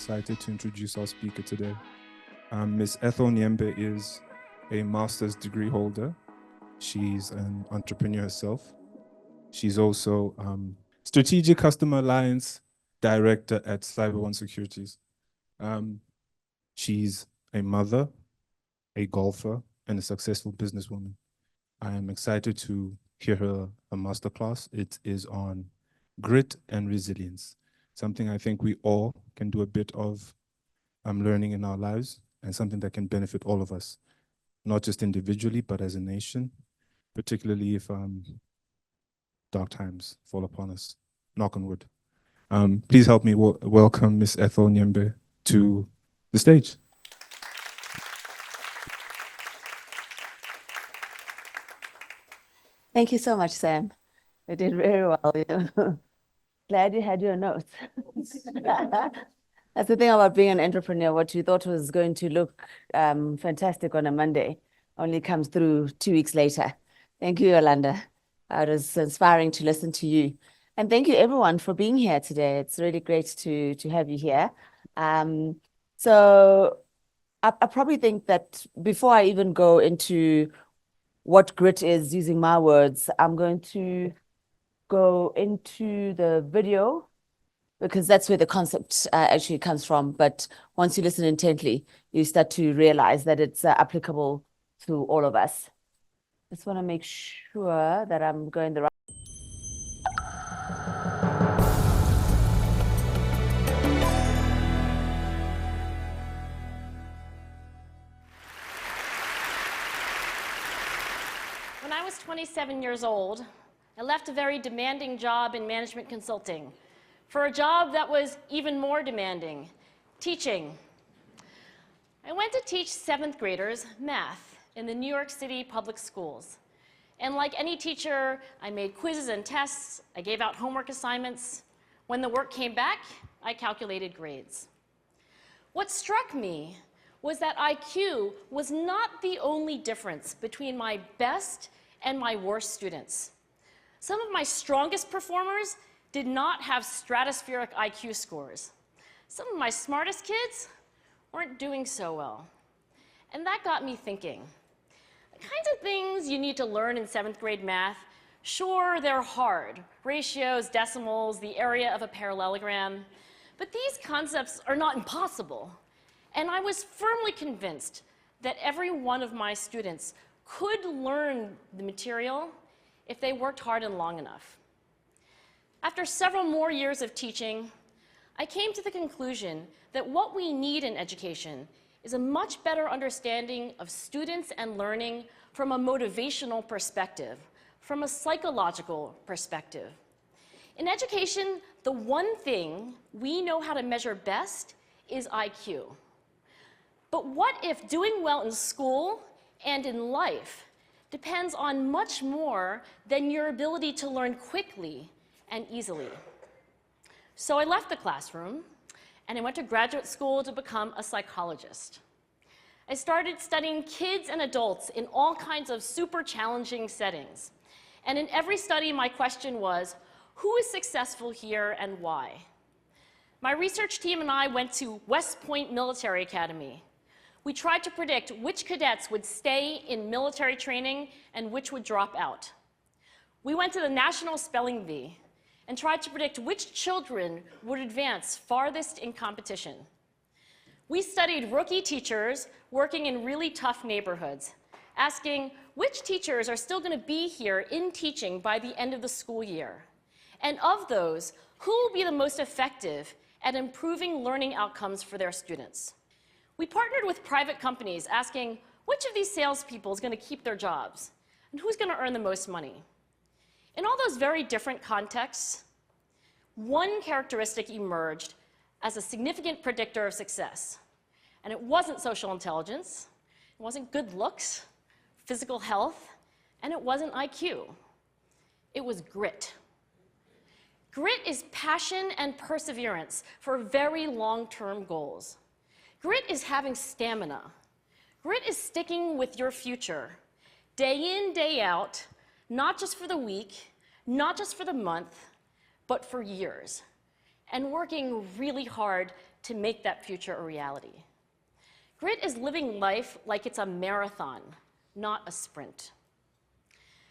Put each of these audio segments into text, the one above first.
excited to introduce our speaker today. Ms. Ethel Nyembe is a master's degree holder. She's an entrepreneur herself. She's also Strategic Customer Alliance Director at CYBER1 Securities. She's a mother, a golfer, and a successful businesswoman. I am excited to hear her masterclass. It is on grit and resilience, something I think we all can do a bit of learning in our lives, and something that can benefit all of us, not just individually, but as a nation, particularly if dark times fall upon us. Knock on wood. Please help me welcome Ms. Ethel Nyembe to the stage. Thank you so much, Sam. You did very well. Glad you had your notes. That's the thing about being an entrepreneur. What you thought was going to look fantastic on a Monday only comes through 2 weeks later. Thank you, Yolanda. It was inspiring to listen to you. And thank you, everyone, for being here today. It's really great to have you here. So I probably think that before I even go into what grit is, using my words, I'm going to go into the video because that's where the concept actually comes from. But once you listen intently, you start to realize that it's applicable to all of us. Just want to make sure that I'm going the right. When I was 27 years old, I left a very demanding job in management consulting for a job that was even more demanding, teaching. I went to teach 7th graders math in the New York City public schools. And like any teacher, I made quizzes and tests, I gave out homework assignments. When the work came back, I calculated grades. What struck me was that IQ was not the only difference between my best and my worst students. Some of my strongest performers did not have stratospheric IQ scores. Some of my smartest kids weren't doing so well. And that got me thinking. The kinds of things you need to learn in 7th grade math, sure, they're hard. Ratios, decimals, the area of a parallelogram. But these concepts are not impossible. And I was firmly convinced that every one of my students could learn the material if they worked hard and long enough. After several more years of teaching, I came to the conclusion that what we need in education is a much better understanding of students and learning from a motivational perspective, from a psychological perspective. In education, the one thing we know how to measure best is IQ. But what if doing well in school and in life depends on much more than your ability to learn quickly and easily? So I left the classroom and I went to graduate school to become a psychologist. I started studying kids and adults in all kinds of super challenging settings. And in every study, my question was, who is successful here and why? My research team and I went to West Point Military Academy. We tried to predict which cadets would stay in military training and which would drop out. We went to the National Spelling Bee and tried to predict which children would advance farthest in competition. We studied rookie teachers working in really tough neighborhoods, asking which teachers are still going to be here in teaching by the end of the school year. And of those, who will be the most effective at improving learning outcomes for their students? We partnered with private companies asking which of these salespeople is going to keep their jobs and who's going to earn the most money. In all those very different contexts, one characteristic emerged as a significant predictor of success. And it wasn't social intelligence, it wasn't good looks, physical health, and it wasn't IQ. It was grit. Grit is passion and perseverance for very long-term goals. Grit is having stamina. Grit is sticking with your future, day in, day out, not just for the week, not just for the month, but for years, and working really hard to make that future a reality. Grit is living life like it's a marathon, not a sprint.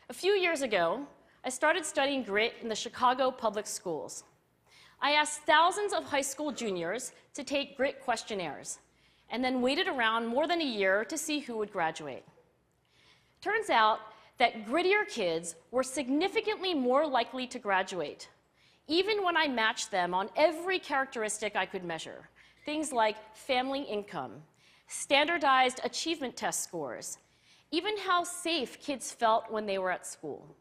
A few years ago, I started studying grit in the Chicago public schools. I asked thousands of high school juniors to take grit questionnaires, and then waited around more than a year to see who would graduate. Turns out that grittier kids were significantly more likely to graduate, even when I matched them on every characteristic I could measure, things like family income, standardized achievement test scores, even how safe kids felt when they were at school.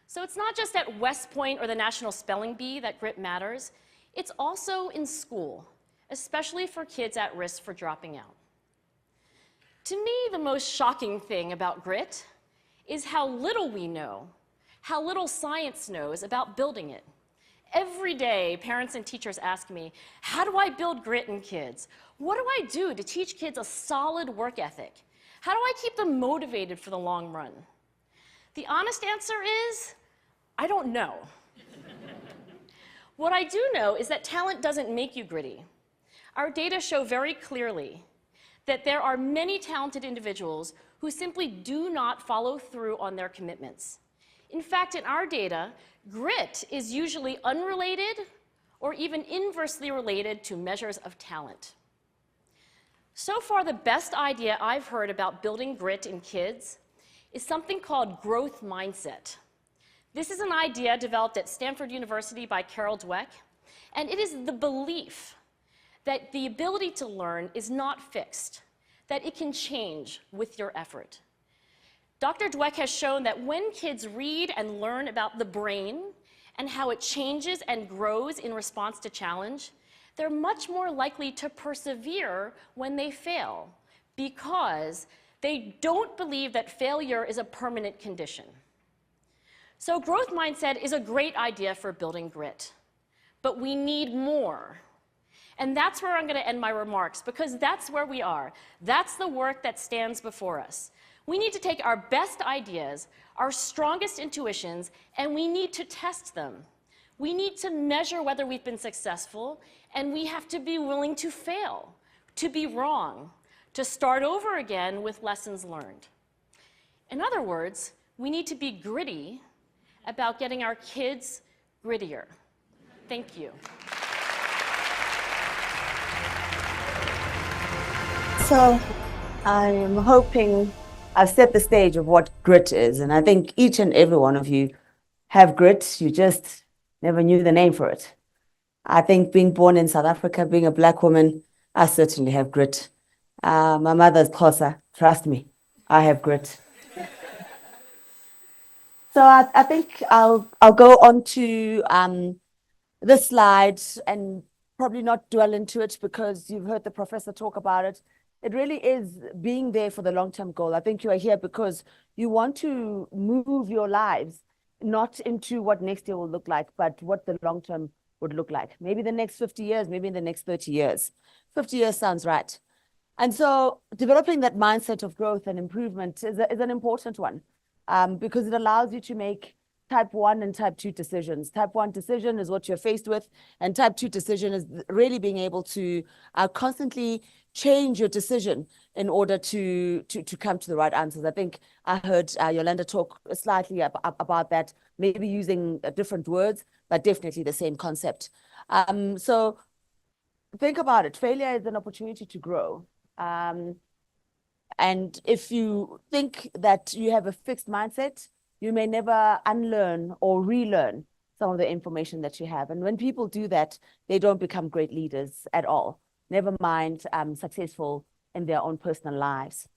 So it's not just at West Point or the National Spelling Bee that grit matters, it's also in school, especially for kids at risk for dropping out. To me, the most shocking thing about grit is how little we know, how little science knows about building it. Every day, parents and teachers ask me, how do I build grit in kids? What do I do to teach kids a solid work ethic? How do I keep them motivated for the long run? The honest answer is, I don't know. What I do know is that talent doesn't make you gritty. Our data show very clearly that there are many talented individuals who simply do not follow through on their commitments. In fact, in our data, grit is usually unrelated or even inversely related to measures of talent. So far, the best idea I've heard about building grit in kids is something called growth mindset. This is an idea developed at Stanford University by Carol Dweck, and it is the belief that the ability to learn is not fixed, that it can change with your effort. Dr. Dweck has shown that when kids read and learn about the brain and how it changes and grows in response to challenge, they're much more likely to persevere when they fail because they don't believe that failure is a permanent condition. So growth mindset is a great idea for building grit, but we need more. And that's where I'm going to end my remarks, because that's where we are. That's the work that stands before us. We need to take our best ideas, our strongest intuitions, and we need to test them. We need to measure whether we've been successful, and we have to be willing to fail, to be wrong, to start over again with lessons learned. In other words, we need to be gritty about getting our kids grittier. Thank you. So I'm hoping I've set the stage of what grit is, and I think each and every one of you have grit. You just never knew the name for it. I think being born in South Africa, being a Black woman, I certainly have grit. My mother's Xhosa, trust me, I have grit. So I think I'll go on to this slide and probably not dwell into it because you've heard the professor talk about it. It really is being there for the long-term goal. I think you are here because you want to move your lives, not into what next year will look like, but what the long-term would look like. Maybe the next 50 years, maybe in the next 30 years. 50 years sounds right. And so developing that mindset of growth and improvement is an important one because it allows you to make type 1 and type 2 decisions. Type 1 decision is what you're faced with, and type 2 decision is really being able to constantly change your decision in order to come to the right answers. I think I heard Yolanda talk slightly about that, maybe using different words, but definitely the same concept. So think about it. Failure is an opportunity to grow. And if you think that you have a fixed mindset, you may never unlearn or relearn some of the information that you have. And when people do that, they don't become great leaders at all. Never mind successful in their own personal lives.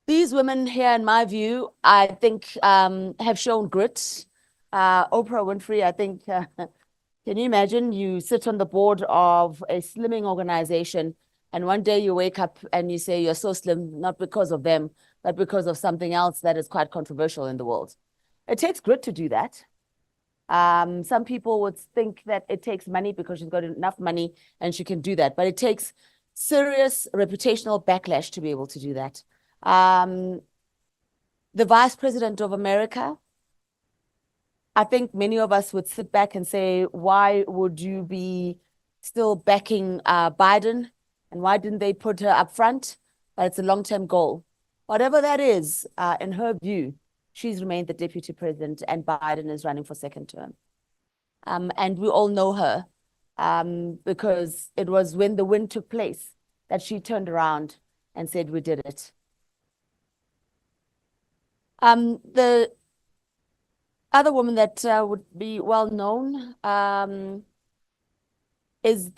These women here, in my view, I think have shown grit. Oprah Winfrey, I think, can you imagine you sit on the board of a slimming organization and one day you wake up and you say you're so slim, not because of them, but because of something else that is quite controversial in the world. It takes grit to do that. Some people would think that it takes money because she's got enough money and she can do that, but it takes serious reputational backlash to be able to do that. The Vice President of America, I think many of us would sit back and say, why would you be still backing Biden, and why didn't they put her up front? But it's a long-term goal. Whatever that is, in her view, she's remained the deputy president, and Biden is running for second term. And we all know her because it was when the win took place that she turned around and said, we did it. The other woman that would be well known is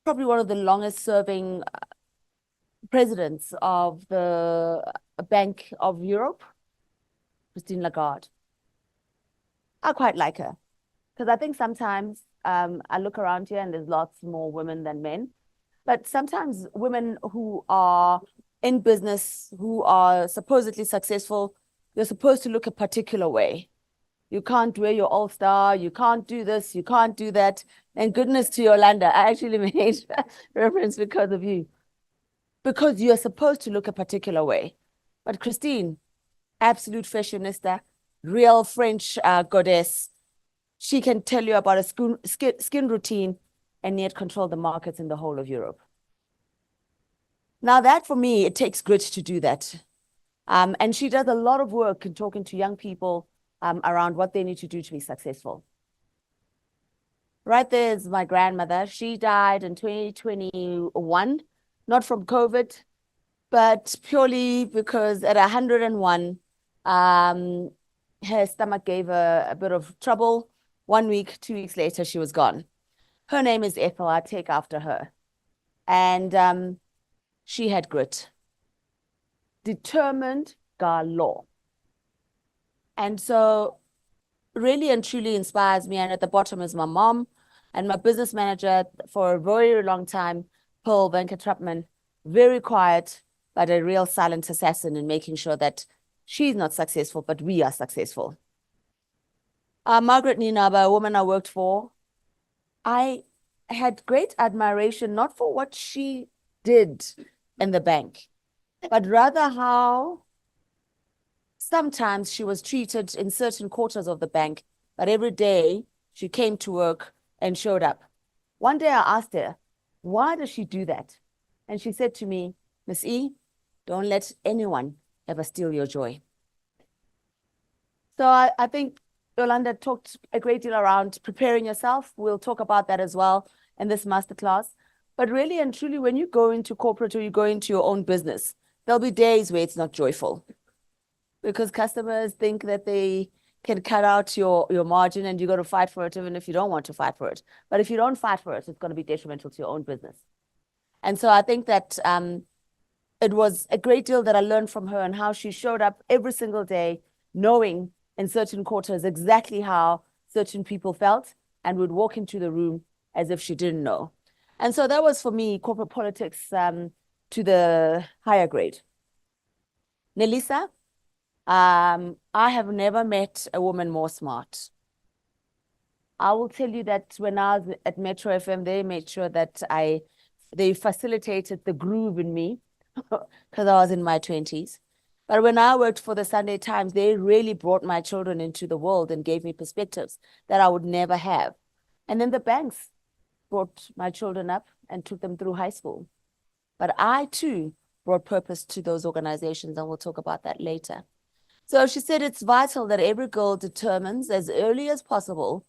probably one of the longest serving presidents of the Bank of Europe, Christine Lagarde. I quite like her because I think sometimes I look around here and there's lots more women than men, but sometimes women who are in business, who are supposedly successful, you're supposed to look a particular way. You can't wear your all-star, you can't do this, you can't do that. And goodness to Yolanda, I actually made reference because of you. Because you're supposed to look a particular way. But Christine, absolute fashionista, real French goddess. She can tell you about a skin routine and yet control the markets in the whole of Europe. Now that for me, it takes grit to do that. And she does a lot of work in talking to young people around what they need to do to be successful. Right there is my grandmother. She died in 2021, not from COVID, but purely because at 101, her stomach gave her a bit of trouble. 1 week, 2 weeks later, she was gone. Her name is Ethel. I take after her. And she had grit. Determined galore. And so really and truly inspires me. And at the bottom is my mom and my business manager for a very long time, Pearl Venkatrapman, very quiet, but a real silent assassin in making sure that she's not successful, but we are successful. Margaret Ninaba, a woman I worked for, I had great admiration, not for what she did in the bank, but rather how sometimes she was treated in certain quarters of the bank, but every day she came to work and showed up. One day I asked her, why does she do that? And she said to me, Miss E, don't let anyone ever steal your joy. So I think Yolanda talked a great deal around preparing yourself. We'll talk about that as well in this masterclass. But really and truly, when you go into corporate or you go into your own business, there'll be days where it's not joyful because customers think that they can cut out your margin and you got to fight for it even if you don't want to fight for it. But if you don't fight for it, it's going to be detrimental to your own business. And so I think that it was a great deal that I learned from her and how she showed up every single day, knowing in certain quarters exactly how certain people felt and would walk into the room as if she didn't know. And so that was for me corporate politics to the higher grade. Nelisa, I have never met a woman more smart. I will tell you that when I was at Metro FM, they made sure that they facilitated the groove in me because I was in my 20s. But when I worked for the Sunday Times, they really brought my children into the world and gave me perspectives that I would never have. And then the banks brought my children up and took them through high school. But I too brought purpose to those organizations, and we'll talk about that later. So she said it's vital that every girl determines as early as possible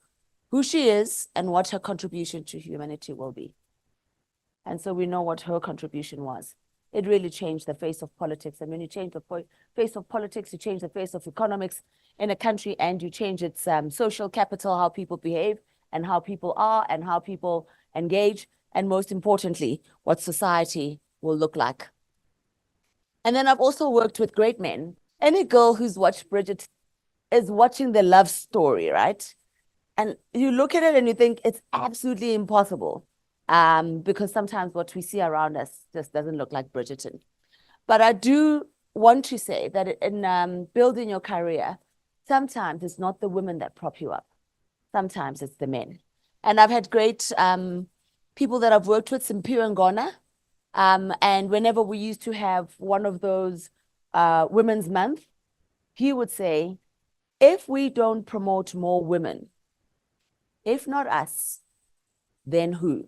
who she is and what her contribution to humanity will be. And so we know what her contribution was. It really changed the face of politics. And when you change the face of politics, you change the face of economics in a country, and you change its social capital, how people behave and how people are and how people engage, and most importantly, what society will look like. And then I've also worked with great men. Any girl who's watched Bridget is watching the love story, right? And you look at it and you think it's absolutely impossible. Because sometimes what we see around us just doesn't look like Bridgerton. But I do want to say that in building your career, sometimes it's not the women that prop you up. Sometimes it's the men. And I've had great people that I've worked with, Simpiwe Ngona. And whenever we used to have one of those Women's Month, he would say, if we don't promote more women, if not us, then who?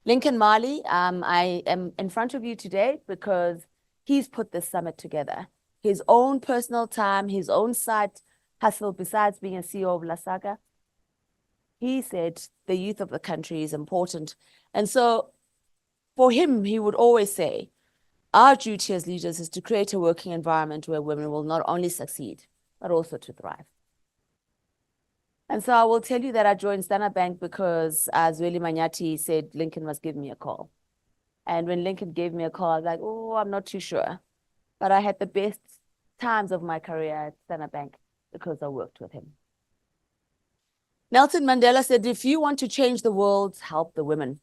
Lincoln Marley, I am in front of you today because he's put this summit together. His own personal time, his own side hustle, besides being a CEO of La Saga. He said the youth of the country is important. And so for him, he would always say, our duty as leaders is to create a working environment where women will not only succeed, but also to thrive. And so I will tell you that I joined Standard Bank because, as Zweli Manyati said, Lincoln must give me a call. And when Lincoln gave me a call, I was like, oh, I'm not too sure. But I had the best times of my career at Standard Bank because I worked with him. Nelson Mandela said, if you want to change the world, help the women.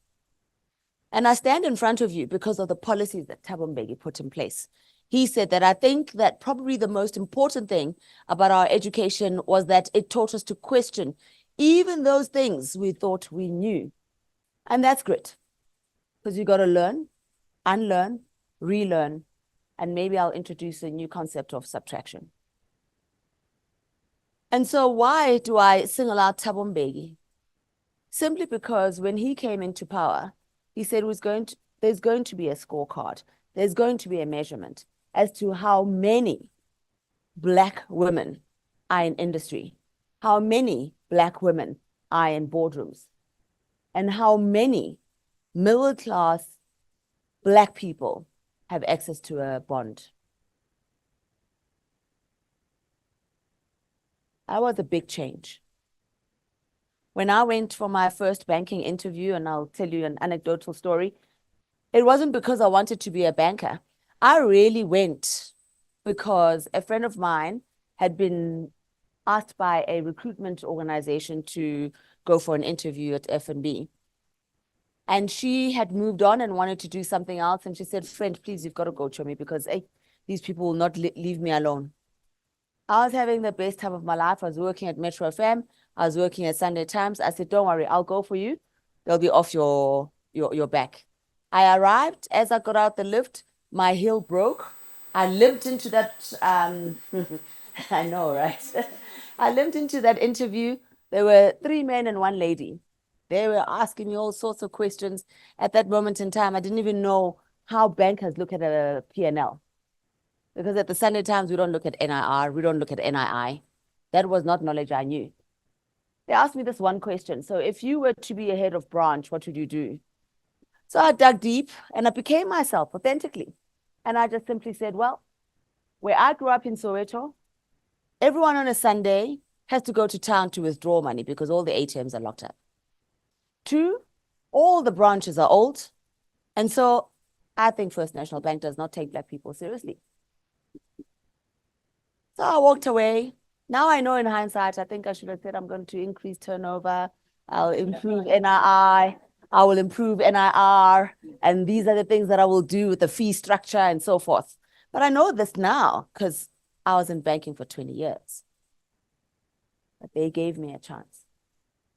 And I stand in front of you because of the policies that Thabo Mbeki put in place. He said that I think that probably the most important thing about our education was that it taught us to question even those things we thought we knew. And that's great, because you got to learn, unlearn, relearn, and maybe I'll introduce a new concept of subtraction. And so why do I single out Thabo Mbeki? Simply because when he came into power, he said there's going to be a scorecard. There's going to be a measurement as to how many Black women are in industry, how many Black women are in boardrooms, and how many middle-class Black people have access to a bond. That was a big change. When I went for my first banking interview, and I'll tell you an anecdotal story, it wasn't because I wanted to be a banker. I really went because a friend of mine had been asked by a recruitment organization to go for an interview at F&B. And she had moved on and wanted to do something else. And she said, friend, please, you've got to go to me because these people will not leave me alone. I was having the best time of my life. I was working at Metro FM. I was working at Sunday Times. I said, don't worry, I'll go for you. They'll be off your back. I arrived. As I got out the lift, my heel broke. I limped into that, I know, right? I limped into that interview. There were 3 men and 1 lady. They were asking me all sorts of questions. At that moment in time, I didn't even know how bankers look at a P&L. Because at the Sunday Times, we don't look at NIR, we don't look at NII. That was not knowledge I knew. They asked me this one question. So if you were to be a head of branch, what would you do? So I dug deep and I became myself authentically. And I just simply said, well, where I grew up in Soweto, everyone on a Sunday has to go to town to withdraw money because all the ATMs are locked up. 2, all the branches are old. And so I think First National Bank does not take Black people seriously. So I walked away. Now I know in hindsight, I think I should have said I'm going to increase turnover. I'll improve NII. I will improve NIR. And these are the things that I will do with the fee structure and so forth. But I know this now because I was in banking for 20 years. But they gave me a chance.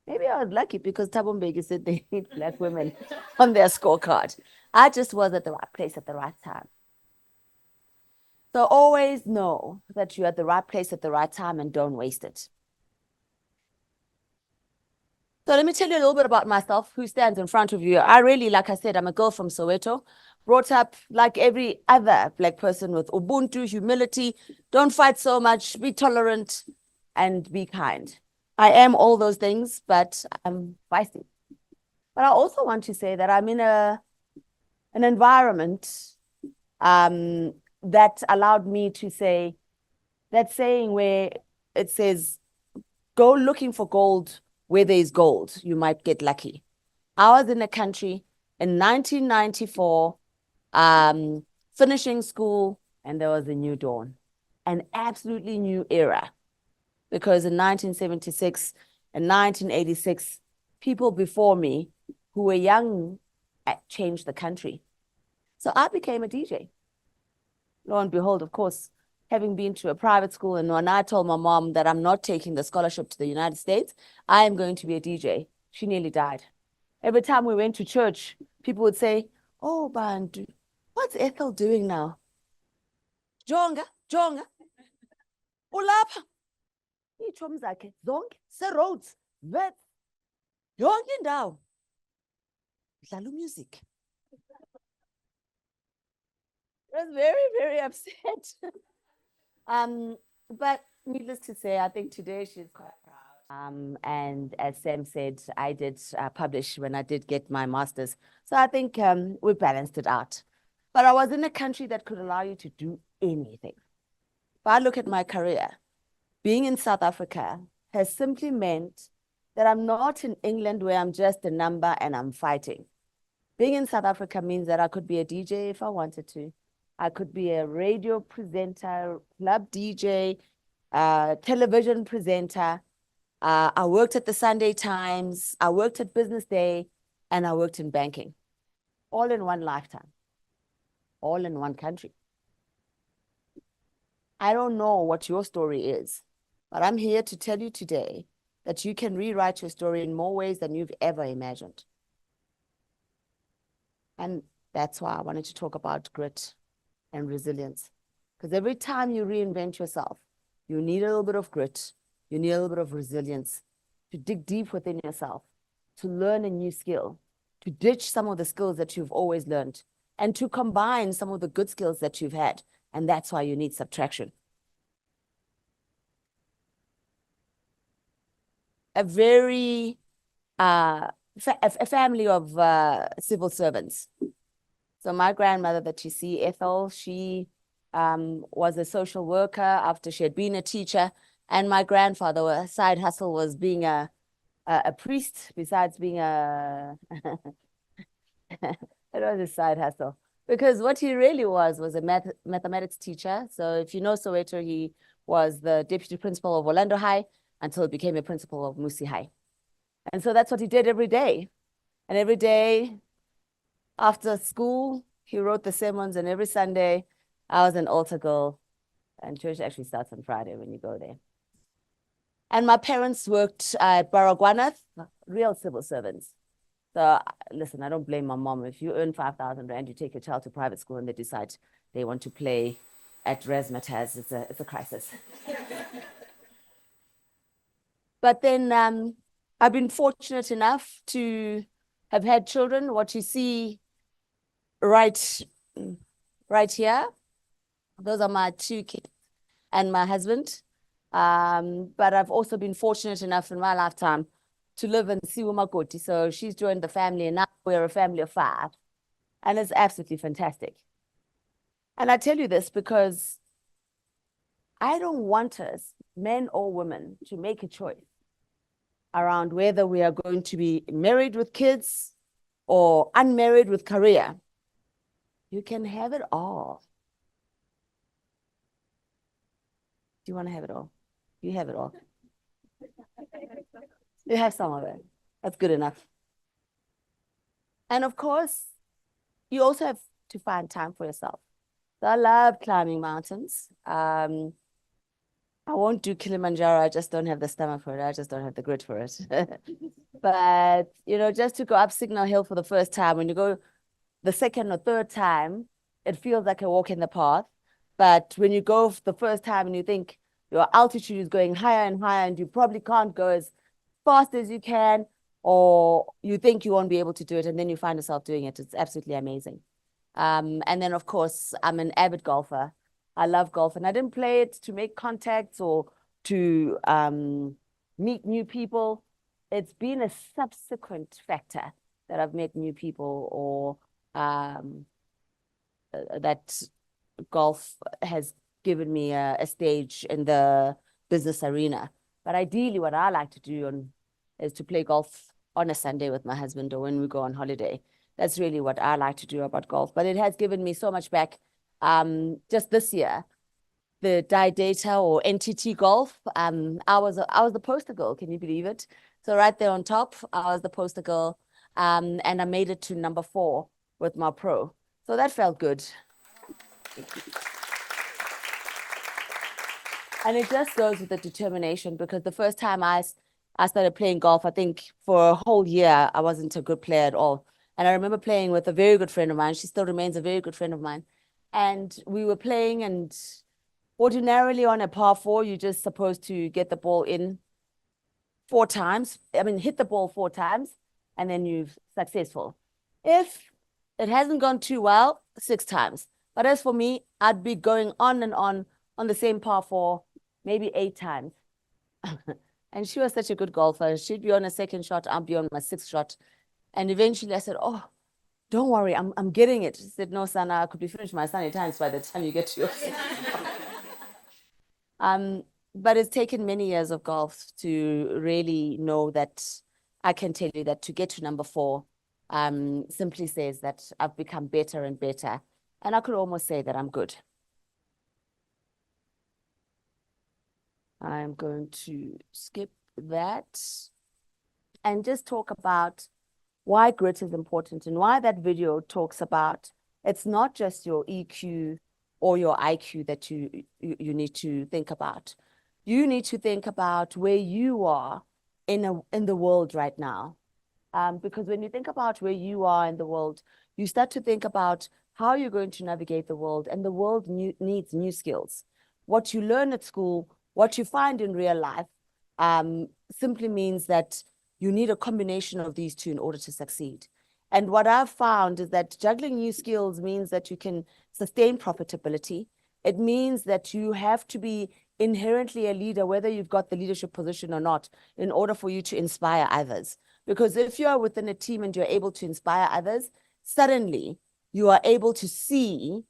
Maybe I was lucky because Thabo Mbeki said they need Black women on their scorecard. I just was at the right place at the right time. So always know that you're at the right place at the right time and don't waste it. So let me tell you a little bit about myself, who stands in front of you. I really, like I said, I'm a girl from Soweto, brought up like every other Black person with Ubuntu, humility, don't fight so much, be tolerant, and be kind. I am all those things, but I'm feisty. But I also want to say that I'm in an environment that allowed me to say that saying where it says, go looking for gold where there is gold, you might get lucky. I was in a country in 1994, finishing school, and there was a new dawn, an absolutely new era. Because in 1976 and 1986, people before me who were young changed the country. So I became a DJ. Lo and behold, of course, having been to a private school, and when I told my mom that I'm not taking the scholarship to the United States, I am going to be a DJ, she nearly died. Every time we went to church, people would say, oh, Bantu, what's Ethel doing now? Jonga, ulapha. Iitshomi zakhe zonke se-roads vet yonke indawo Dlala music. I was very, very upset. But needless to say, I think today she's quite proud. And as Sam said, I did publish when I did get my master's. So I think we balanced it out. But I was in a country that could allow you to do anything. If I look at my career, being in South Africa has simply meant that I'm not in England where I'm just a number and I'm fighting. Being in South Africa means that I could be a DJ if I wanted to. I could be a radio presenter, club DJ, television presenter. I worked at the Sunday Times, I worked at Business Day, and I worked in banking, all in one lifetime, all in one country. I don't know what your story is, but I'm here to tell you today that you can rewrite your story in more ways than you've ever imagined. And that's why I wanted to talk about grit and resilience. Because every time you reinvent yourself, you need a little bit of grit, you need a little bit of resilience to dig deep within yourself, to learn a new skill, to ditch some of the skills that you've always learned, and to combine some of the good skills that you've had. And that's why you need subtraction. A very, a family of civil servants. So my grandmother that you see, Ethel, she was a social worker after she had been a teacher. And my grandfather, a side hustle was being a priest, besides being a, it was a side hustle. Because what he really was a mathematics teacher. So if you know Soweto, he was the deputy principal of Orlando High until he became a principal of Musi High. And so that's what he did every day. And every day after school, he wrote the sermons, and every Sunday, I was an altar girl. And church actually starts on Friday when you go there. And my parents worked at Baragwanath, real civil servants. So listen, I don't blame my mom. If you earn 5,000 Rand, you take your child to private school and they decide they want to play at Razzmatazz, it's a crisis. But then I've been fortunate enough to have had children. What you see right here, those are my 2 kids and my husband. But I've also been fortunate enough in my lifetime to live in Siwumakoti. So she's joined the family, and now we're a family of 5. And it's absolutely fantastic. And I tell you this because I don't want us, men or women, to make a choice around whether we are going to be married with kids or unmarried with career. You can have it all. Do you want to have it all? You have it all. You have some of it. That's good enough. And of course, you also have to find time for yourself. So I love climbing mountains. I won't do Kilimanjaro. I just don't have the stomach for it. I just don't have the grit for it. But, you know, just to go up Signal Hill for the first time, when you go the second or third time, it feels like a walk in the park. But when you go the first time and you think your altitude is going higher and higher and you probably can't go as fast as you can, or you think you won't be able to do it, and then you find yourself doing it. It's absolutely amazing. And then, of course, I'm an avid golfer. I love golf, and I didn't play it to make contacts or to meet new people. It's been a subsequent factor that I've met new people, or that golf has given me a stage in the business arena. But ideally, what I like to do is to play golf on a Sunday with my husband or when we go on holiday. That's really what I like to do about golf. But it has given me so much back. Just this year, the Data or NTT Golf, I was the poster girl. Can you believe it? So right there on top, I was the poster girl, and I made it to number 4 with my pro. So that felt good. And it just goes with the determination, because the first time I started playing golf, I think for a whole year, I wasn't a good player at all. And I remember playing with a very good friend of mine. She still remains a very good friend of mine. And we were playing, and ordinarily on a par 4, you're just supposed to get the ball in 4 times. I mean, hit the ball 4 times, and then you're successful. If it hasn't gone too well, 6 times. But as for me, I'd be going on and on the same par for maybe 8 times. And she was such a good golfer. She'd be on a second shot, I'd be on my 6th shot. And eventually I said, oh, don't worry, I'm getting it. She said, no, Sana, I could be finished my sunny times by the time you get to yours. But it's taken many years of golf to really know that I can tell you that to get to number 4 simply says that I've become better and better. And I could almost say that I'm good. I'm going to skip that and just talk about why grit is important and why that video talks about it's not just your EQ or your IQ that you need to think about. You need to think about where you are in the world right now. Because when you think about where you are in the world, you start to think about how you're going to navigate the world, and the world needs new skills. What you learn at school, what you find in real life, simply means that you need a combination of these two in order to succeed. And what I've found is that juggling new skills means that you can sustain profitability. It means that you have to be inherently a leader, whether you've got the leadership position or not, in order for you to inspire others. Because if you are within a team and you're able to inspire others, suddenly you are able to see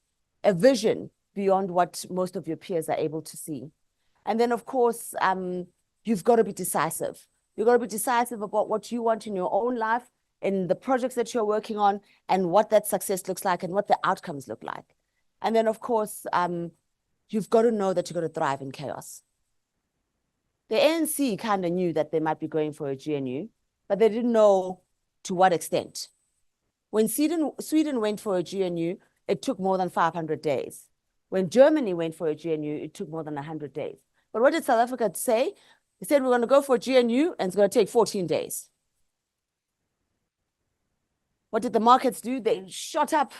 a vision beyond what most of your peers are able to see. And then, of course, you've got to be decisive. You've got to be decisive about what you want in your own life, in the projects that you're working on, and what that success looks like and what the outcomes look like. And then, of course, you've got to know that you're going to thrive in chaos. The ANC kind of knew that they might be going for a GNU, but they didn't know to what extent. When Sweden went for a GNU, it took more than 500 days. When Germany went for a GNU, it took more than 100 days. But what did South Africa say? They said, we're going to go for a GNU, and it's going to take 14 days. What did the markets do? They shot up.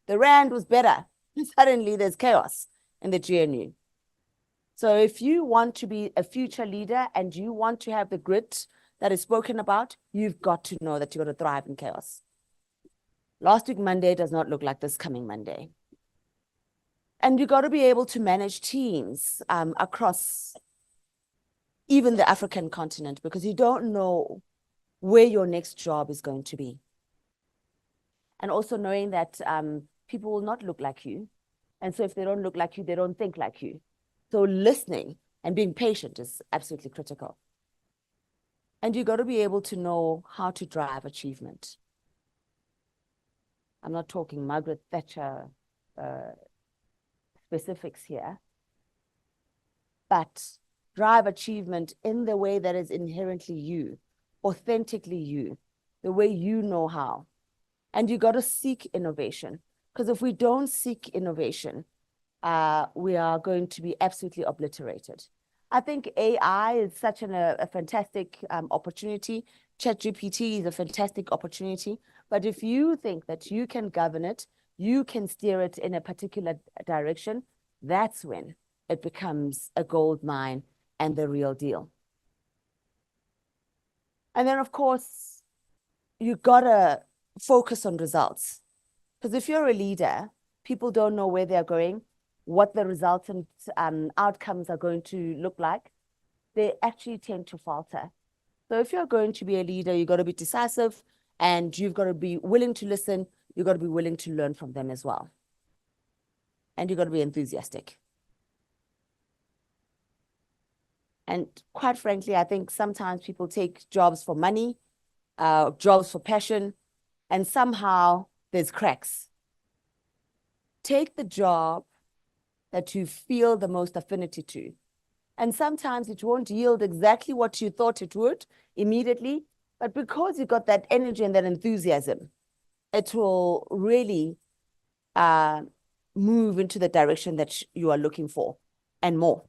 The rand was better. Suddenly, there's chaos in the GNU. So if you want to be a future leader and you want to have the grit that is spoken about, you've got to know that you're going to thrive in chaos. Last week, Monday, does not look like this coming Monday. And you've got to be able to manage teams across even the African continent, because you don't know where your next job is going to be. And also knowing that people will not look like you. And so if they don't look like you, they don't think like you. So listening and being patient is absolutely critical. And you got to be able to know how to drive achievement. I'm not talking Margaret Thatcher specifics here, but drive achievement in the way that is inherently you, authentically you, the way you know how. And you got to seek innovation, because if we don't seek innovation, we are going to be absolutely obliterated. I think AI is such a fantastic opportunity. ChatGPT is a fantastic opportunity. But if you think that you can govern it, you can steer it in a particular direction, that's when it becomes a gold mine and the real deal. And then, of course, you gotta focus on results. Because if you're a leader, people don't know where they're going, what the resultant outcomes are going to look like. They actually tend to falter. So if you're going to be a leader, you've got to be decisive, and you've got to be willing to listen. You've got to be willing to learn from them as well. And you've got to be enthusiastic. And quite frankly, I think sometimes people take jobs for money, jobs for passion, and somehow there's cracks. Take the job that you feel the most affinity to. And sometimes it won't yield exactly what you thought it would immediately, but because you got that energy and that enthusiasm, it will really move into the direction that you are looking for and more.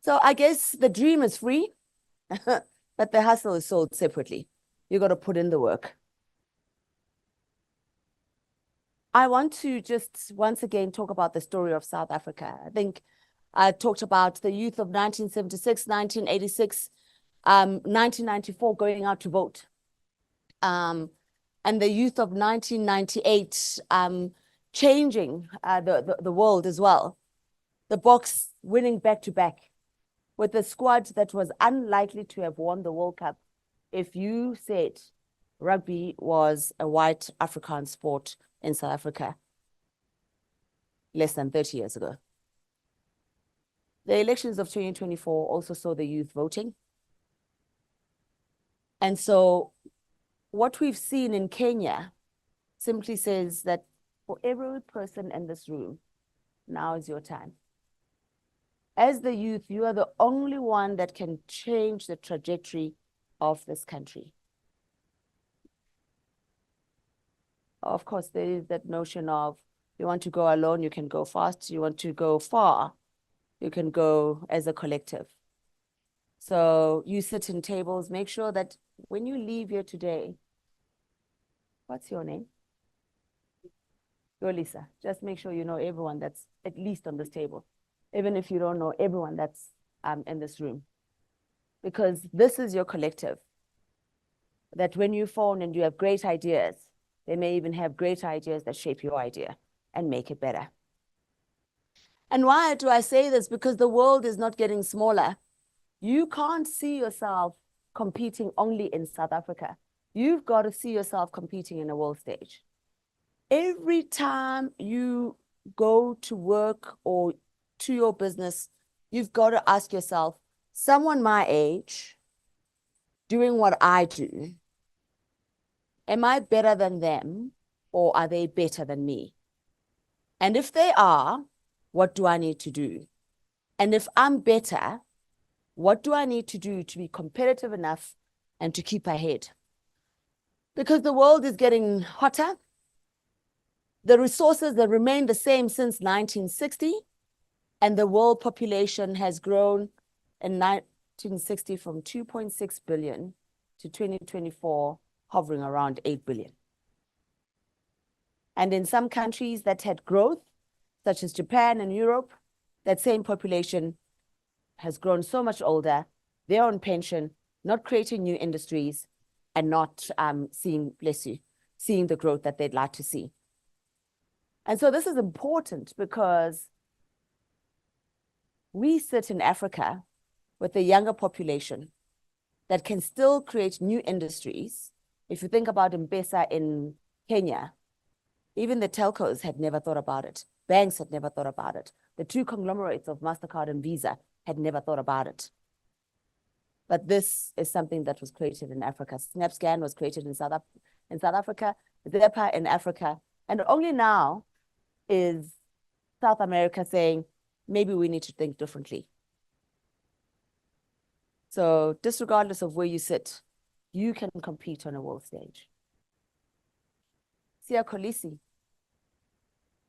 So I guess the dream is free, but the hustle is sold separately. You got to put in the work. I want to just once again talk about the story of South Africa. I think I talked about the youth of 1976, 1986, 1994 going out to vote. and the youth of 1998 changing the world as well. The Boks winning back-to-back with a squad that was unlikely to have won the World Cup if you said rugby was a white Afrikaans sport in South Africa less than 30 years ago. The elections of 2024 also saw the youth voting. And so what we've seen in Kenya simply says that for every person in this room, now is your time. As the youth, you are the only one that can change the trajectory of this country. Of course, there is that notion of you want to go alone, you can go fast. You want to go far, you can go as a collective. So you sit in tables, make sure that when you leave here today, what's your name? You're Lisa. Just make sure you know everyone that's at least on this table, even if you don't know everyone that's in this room. Because this is your collective. That when you phone and you have great ideas, they may even have great ideas that shape your idea and make it better. And why do I say this? Because the world is not getting smaller. You can't see yourself competing only in South Africa. You've got to see yourself competing in a world stage. Every time you go to work or to your business, you've got to ask yourself, someone my age doing what I do, am I better than them or are they better than me? And if they are, what do I need to do? And if I'm better, what do I need to do to be competitive enough and to keep ahead? Because the world is getting hotter. The resources that remain the same since 1960, and the world population has grown in 1960 from 2.6 billion to 2024, hovering around 8 billion. And in some countries that had growth, such as Japan and Europe, that same population has grown so much older, they're on pension, not creating new industries, and not seeing the growth that they'd like to see. And so this is important because we sit in Africa with a younger population that can still create new industries. If you think about M-Pesa in Kenya, even the telcos had never thought about it. Banks had never thought about it. The two conglomerates of Mastercard and Visa had never thought about it. But this is something that was created in Africa. SnapScan was created in South Africa, Zepa in Africa, and only now is South America saying, maybe we need to think differently. So disregardless of where you sit, you can compete on a world stage. Siya Kolisi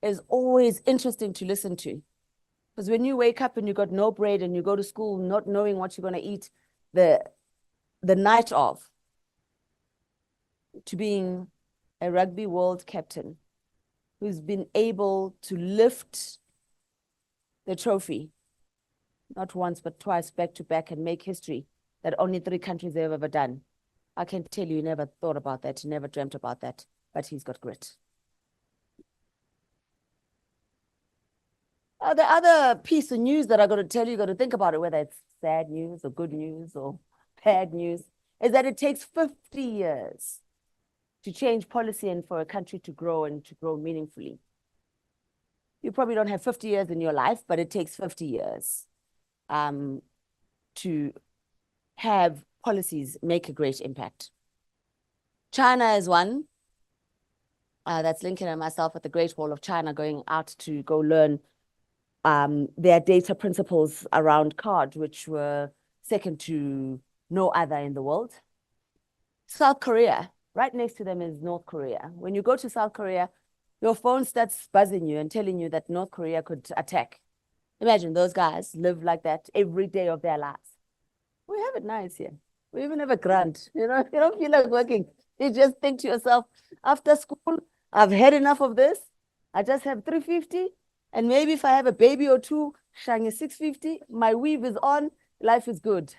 is always interesting to listen to. Because when you wake up and you got no bread and you go to school not knowing what you're going to eat the night of, to being a rugby world captain who's been able to lift the trophy, not once, but twice back to back and make history that only 3 countries have ever done. I can tell you, he never thought about that. He never dreamt about that, but he's got grit. The other piece of news that I got to tell you, got to think about it, whether it's sad news or good news or bad news, is that it takes 50 years to change policy and for a country to grow and to grow meaningfully. You probably don't have 50 years in your life, but it takes 50 years to have policies make a great impact. China is one. That's Lincoln and myself at the Great Wall of China going out to go learn their data principles around card, which were second to no other in the world. South Korea, right next to them is North Korea. When you go to South Korea, your phone starts buzzing you and telling you that North Korea could attack. Imagine those guys live like that every day of their lives. We have it nice here. We even have a grant. You know, you don't feel like working. You just think to yourself, after school, I've had enough of this. I just have 350. And maybe if I have a baby or two, Shang is 650. My weave is on. Life is good.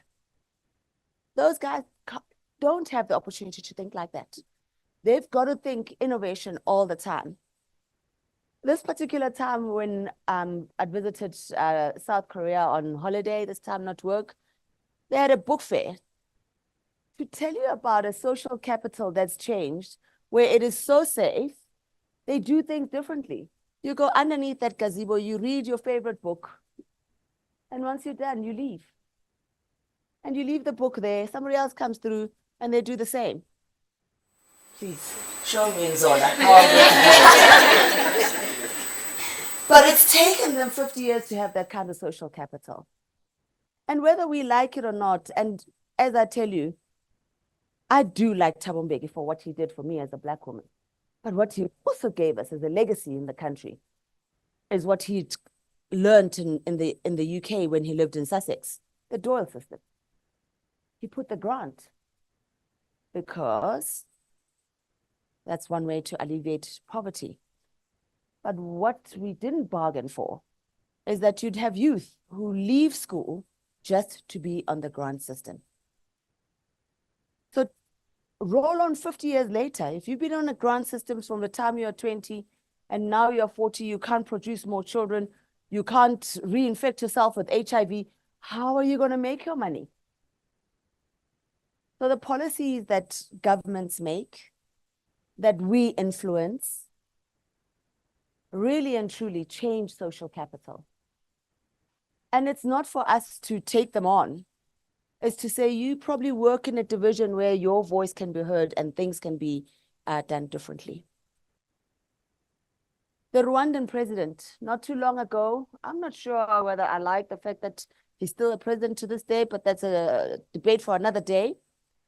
Those guys don't have the opportunity to think like that. they've got to think innovation all the time. This particular time when I'd visited South Korea on holiday, this time not work, they had a book fair to tell you about a social capital that's changed, where it is so safe, they do things differently. You go underneath that gazebo, you read your favorite book, and once you're done, you leave. And you leave the book there, somebody else comes through, and they do the same. Please, show me, Zola. But it's taken them 50 years to have that kind of social capital. And whether we like it or not, and as I tell you, I do like Thabo Mbeki for what he did for me as a Black woman. But what he also gave us as a legacy in the country is what he learned in the UK when he lived in Sussex, the Doyle system. He put the grant because that's one way to alleviate poverty. But what we didn't bargain for is that you'd have youth who leave school just to be on the grant system. So roll on 50 years later, if you've been on a grant system from the time you're 20 and now you're 40, you can't produce more children, you can't reinfect yourself with HIV, how are you going to make your money? So the policies that governments make, that we influence, really and truly change social capital. And it's not for us to take them on. It's to say you probably work in a division where your voice can be heard and things can be done differently. The Rwandan president, not too long ago, I'm not sure whether I like the fact that he's still a president to this day, but that's a debate for another day.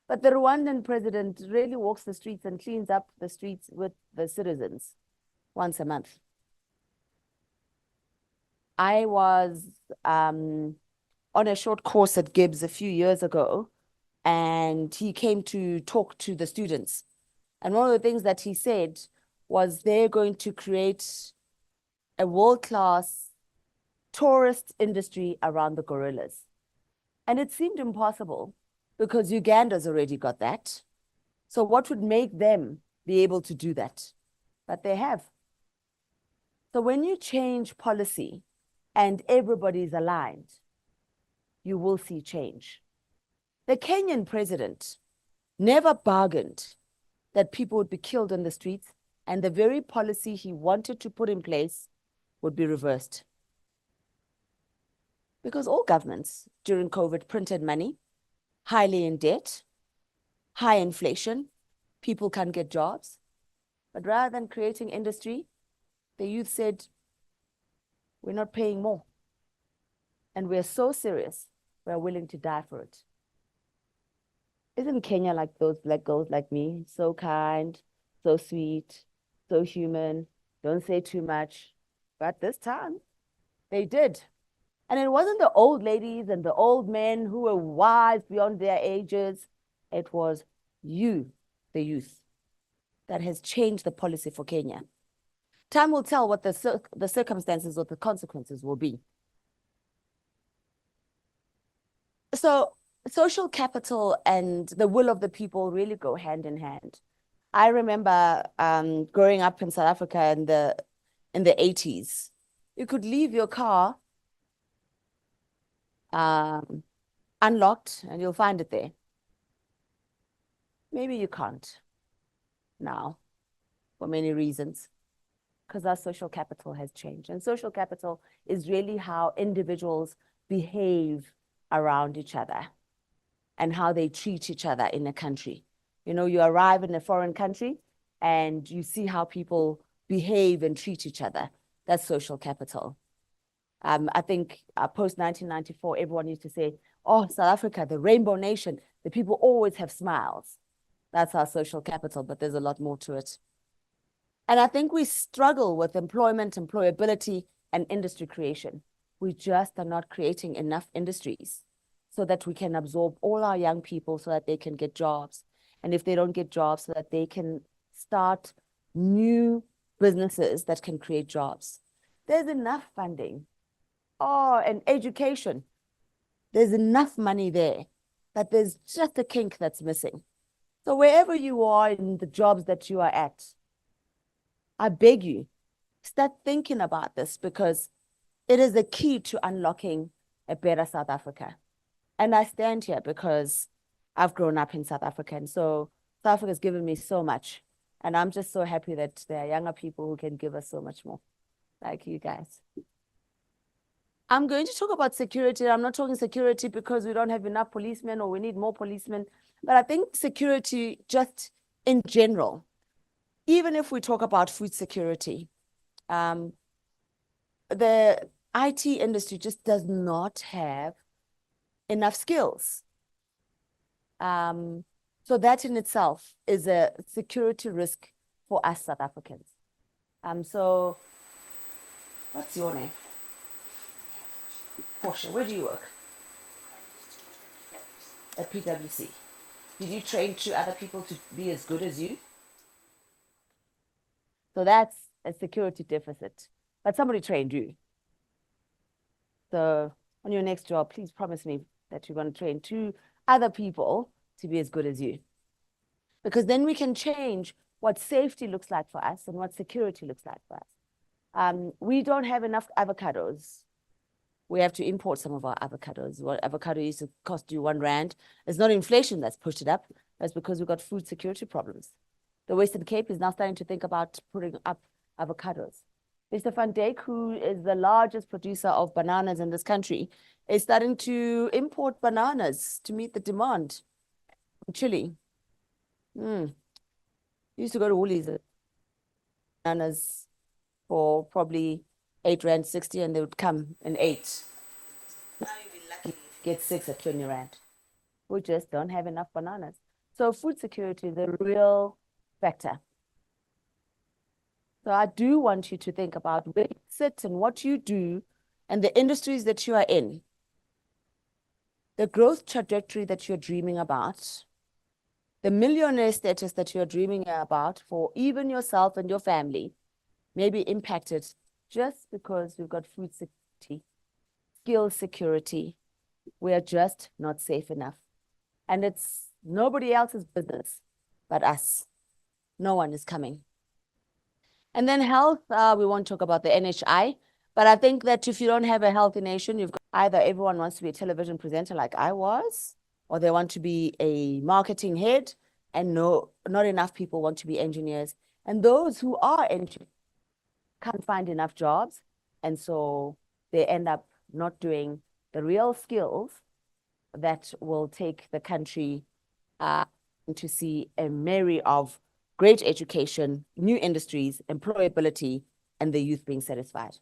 But the Rwandan president really walks the streets and cleans up the streets with the citizens once a month. I was on a short course at Gibbs a few years ago, and he came to talk to the students. And one of the things that he said was they're going to create a world-class tourist industry around the gorillas. And it seemed impossible because Uganda's already got that. So what would make them be able to do that? But they have. So when you change policy and everybody's aligned, you will see change. The Kenyan president never bargained that people would be killed on the streets, and the very policy he wanted to put in place would be reversed. Because all governments during COVID printed money, highly in debt, high inflation, people can't get jobs. But rather than creating industry, the youth said, we're not paying more. And we're so serious, we're willing to die for it. Isn't Kenya like those black girls like me? So kind, so sweet, so human, don't say too much. But this time, they did. And it wasn't the old ladies and the old men who were wise beyond their ages. It was you, the youth, that has changed the policy for Kenya. Time will tell what the circumstances or the consequences will be. So social capital and the will of the people really go hand in hand. I remember growing up in South Africa in the 80s. You could leave your car unlocked and you'll find it there. Maybe you can't now for many reasons, because our social capital has changed. And social capital is really how individuals behave around each other and how they treat each other in a country. You know, you arrive in a foreign country and you see how people behave and treat each other. That's social capital. I think post-1994, everyone used to say, oh, South Africa, the rainbow nation, the people always have smiles. That's our social capital, but there's a lot more to it. And I think we struggle with employment, employability, and industry creation. We just are not creating enough industries so that we can absorb all our young people so that they can get jobs. And if they don't get jobs, so that they can start new businesses that can create jobs. There's enough funding. Oh, and education. There's enough money there, but there's just a kink that's missing. So wherever you are in the jobs that you are at, I beg you, start thinking about this because it is the key to unlocking a better South Africa. And I stand here because I've grown up in South Africa. And so South Africa has given me so much. And I'm just so happy that there are younger people who can give us so much more, like you guys. I'm going to talk about security. I'm not talking security because we don't have enough policemen or we need more policemen. But I think security just in general, even if we talk about food security, the IT industry just does not have enough skills. So that in itself is a security risk for us South Africans. So what's your name? Portia, where do you work? At PwC. Did you train two other people to be as good as you? So that's a security deficit. But somebody trained you. So on your next job, please promise me that you're going to train two other people to be as good as you. Because then we can change what safety looks like for us and what security looks like for us. We don't have enough avocados. We have to import some of our avocados. What avocado used to cost you R1. It's not inflation that's pushed it up. That's because we've got food security problems. The Western Cape is now starting to think about putting up avocados. Mr. Van Dijk, who is the largest producer of bananas in this country, is starting to import bananas to meet the demand from Chile. Used to go to Woolies, bananas for probably R8.60 and they would come in 8. Now you'd be lucky if you get 6 at R20. We just don't have enough bananas. So food security is a real factor. So I do want you to think about where you sit and what you do and the industries that you are in. The growth trajectory that you're dreaming about, the millionaire status that you're dreaming about for even yourself and your family may be impacted just because we've got food security, skill security. We are just not safe enough. And it's nobody else's business but us. No one is coming. And then health, we won't talk about the NHI, but I think that if you don't have a healthy nation, you've got either everyone wants to be a television presenter like I was, or they want to be a marketing head, and no, not enough people want to be engineers. And those who are engineers can't find enough jobs, and so they end up not doing the real skills that will take the country to see a marry of great education, new industries, employability, and the youth being satisfied.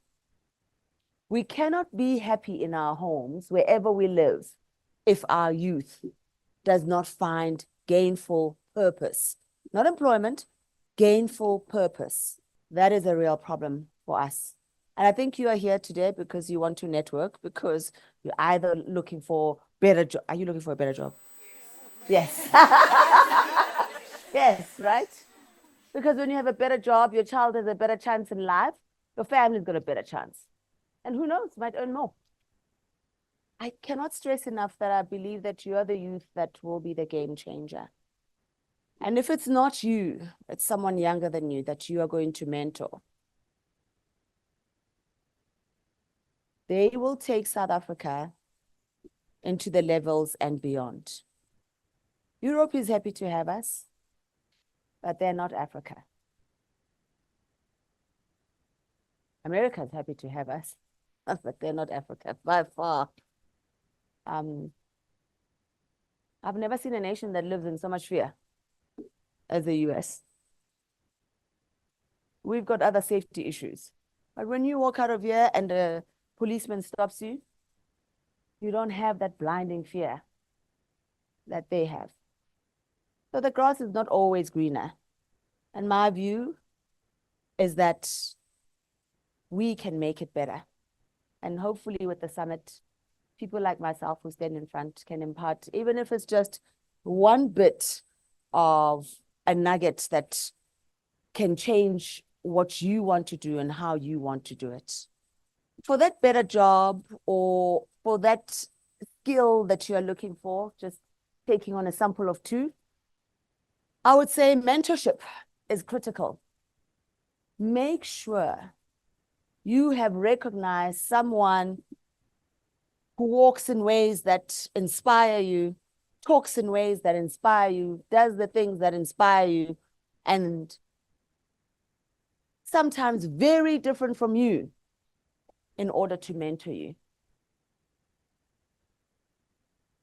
We cannot be happy in our homes, wherever we live, if our youth does not find gainful purpose. Not employment, gainful purpose. That is a real problem for us. And I think you are here today because you want to network, because you're either looking for better job. Are you looking for a better job? Yes. Yes, right? Because when you have a better job, your child has a better chance in life, your family's got a better chance. And who knows, might earn more. I cannot stress enough that I believe that you are the youth that will be the game changer. And if it's not you, it's someone younger than you that you are going to mentor. They will take South Africa into the levels and beyond. Europe is happy to have us, but they're not Africa. America is happy to have us, but they're not Africa by far. I've never seen a nation that lives in so much fear as the US. We've got other safety issues. But when you walk out of here and a policeman stops you, you don't have that blinding fear that they have. So the grass is not always greener. And my view is that we can make it better. And hopefully with the summit, people like myself who stand in front can impart, even if it's just one bit of a nugget that can change what you want to do and how you want to do it. For that better job or for that skill that you're looking for, just taking on a sample of 2, I would say mentorship is critical. Make sure you have recognized someone who walks in ways that inspire you, talks in ways that inspire you, does the things that inspire you, and sometimes very different from you in order to mentor you.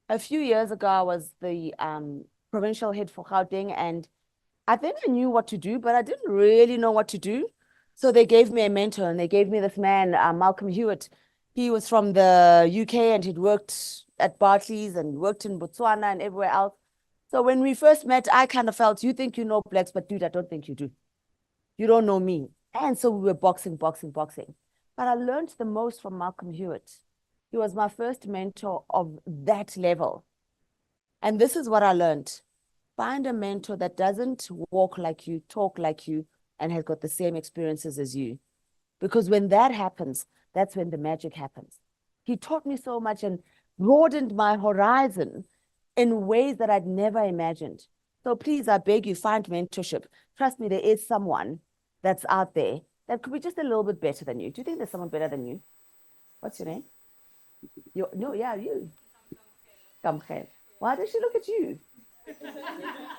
A few years ago, I was the provincial head for Gauteng, and I think I knew what to do, but I didn't really know what to do. So they gave me a mentor, and they gave me this man, Malcolm Hewitt. He was from the UK, and he'd worked at Barclays and worked in Botswana and everywhere else. So when we first met, I kind of felt, you think you know blacks, but dude, I don't think you do. You don't know me. And so we were boxing. But I learned the most from Malcolm Hewitt. He was my first mentor of that level. And this is what I learned. Find a mentor that doesn't walk like you, talk like you, and has got the same experiences as you. Because when that happens, that's when the magic happens. He taught me so much and broadened my horizon in ways that I'd never imagined. So please, I beg you, find mentorship. Trust me, there is someone that's out there that could be just a little bit better than you. Do you think there's someone better than you? What's your name? No, yeah, you. Kamkhel. Why does she look at you?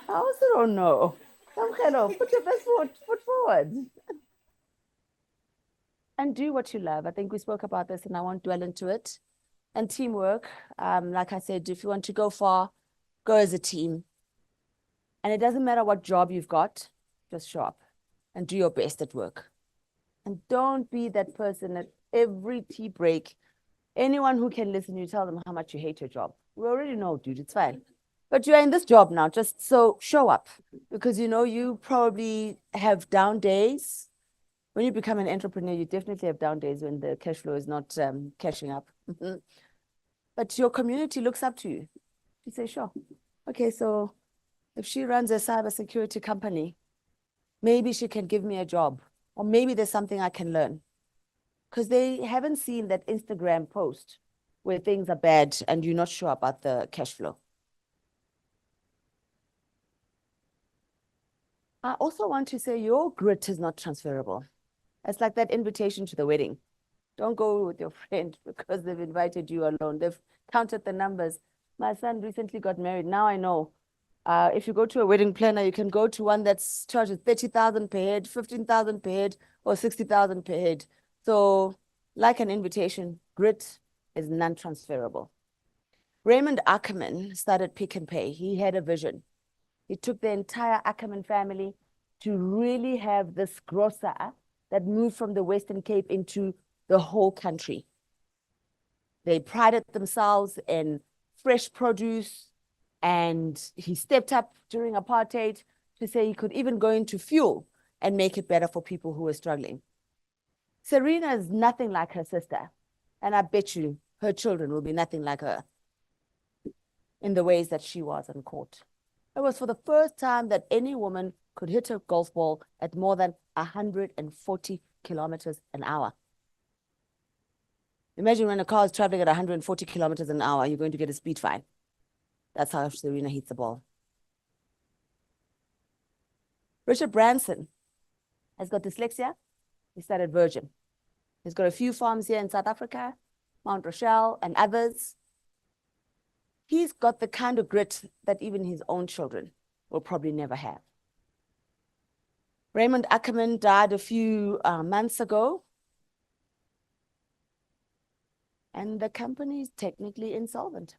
I also don't know. Kamkhelo, put your best foot forward. And do what you love. I think we spoke about this and I won't dwell into it. And teamwork, like I said, if you want to go far, go as a team. And it doesn't matter what job you've got, just show up and do your best at work. And don't be that person at every tea break. Anyone who can listen, you tell them how much you hate your job. We already know, dude, it's fine. But you're in this job now, just so show up. Because you know, you probably have down days. When you become an entrepreneur, you definitely have down days when the cash flow is not cashing up. But your community looks up to you. You say, sure. Okay, so if she runs a cybersecurity company, maybe she can give me a job. Or maybe there's something I can learn. Because they haven't seen that Instagram post where things are bad and you're not sure about the cash flow. I also want to say your grit is not transferable. It's like that invitation to the wedding. Don't go with your friend because they've invited you alone. They've counted the numbers. My son recently got married. Now I know. If you go to a wedding planner, you can go to one that's charges 30,000 per head, 15,000 per head, or 60,000 per head. So, like an invitation, grit is non-transferable. Raymond Ackerman started Pick and Pay. He had a vision. He took the entire Ackerman family to really have this grocer that moved from the Western Cape into the whole country. They prided themselves in fresh produce, and he stepped up during apartheid to say he could even go into fuel and make it better for people who were struggling. Serena is nothing like her sister, and I bet you her children will be nothing like her in the ways that she was on court. It was for the first time that any woman could hit a golf ball at more than 140 kilometers an hour. Imagine when a car is traveling at 140 kilometers an hour, you're going to get a speed fine. That's how Serena hits the ball. Richard Branson has got dyslexia. He started Virgin. He's got a few farms here in South Africa, Mount Rochelle and others. He's got the kind of grit that even his own children will probably never have. Raymond Ackerman died a few months ago. And the company is technically insolvent.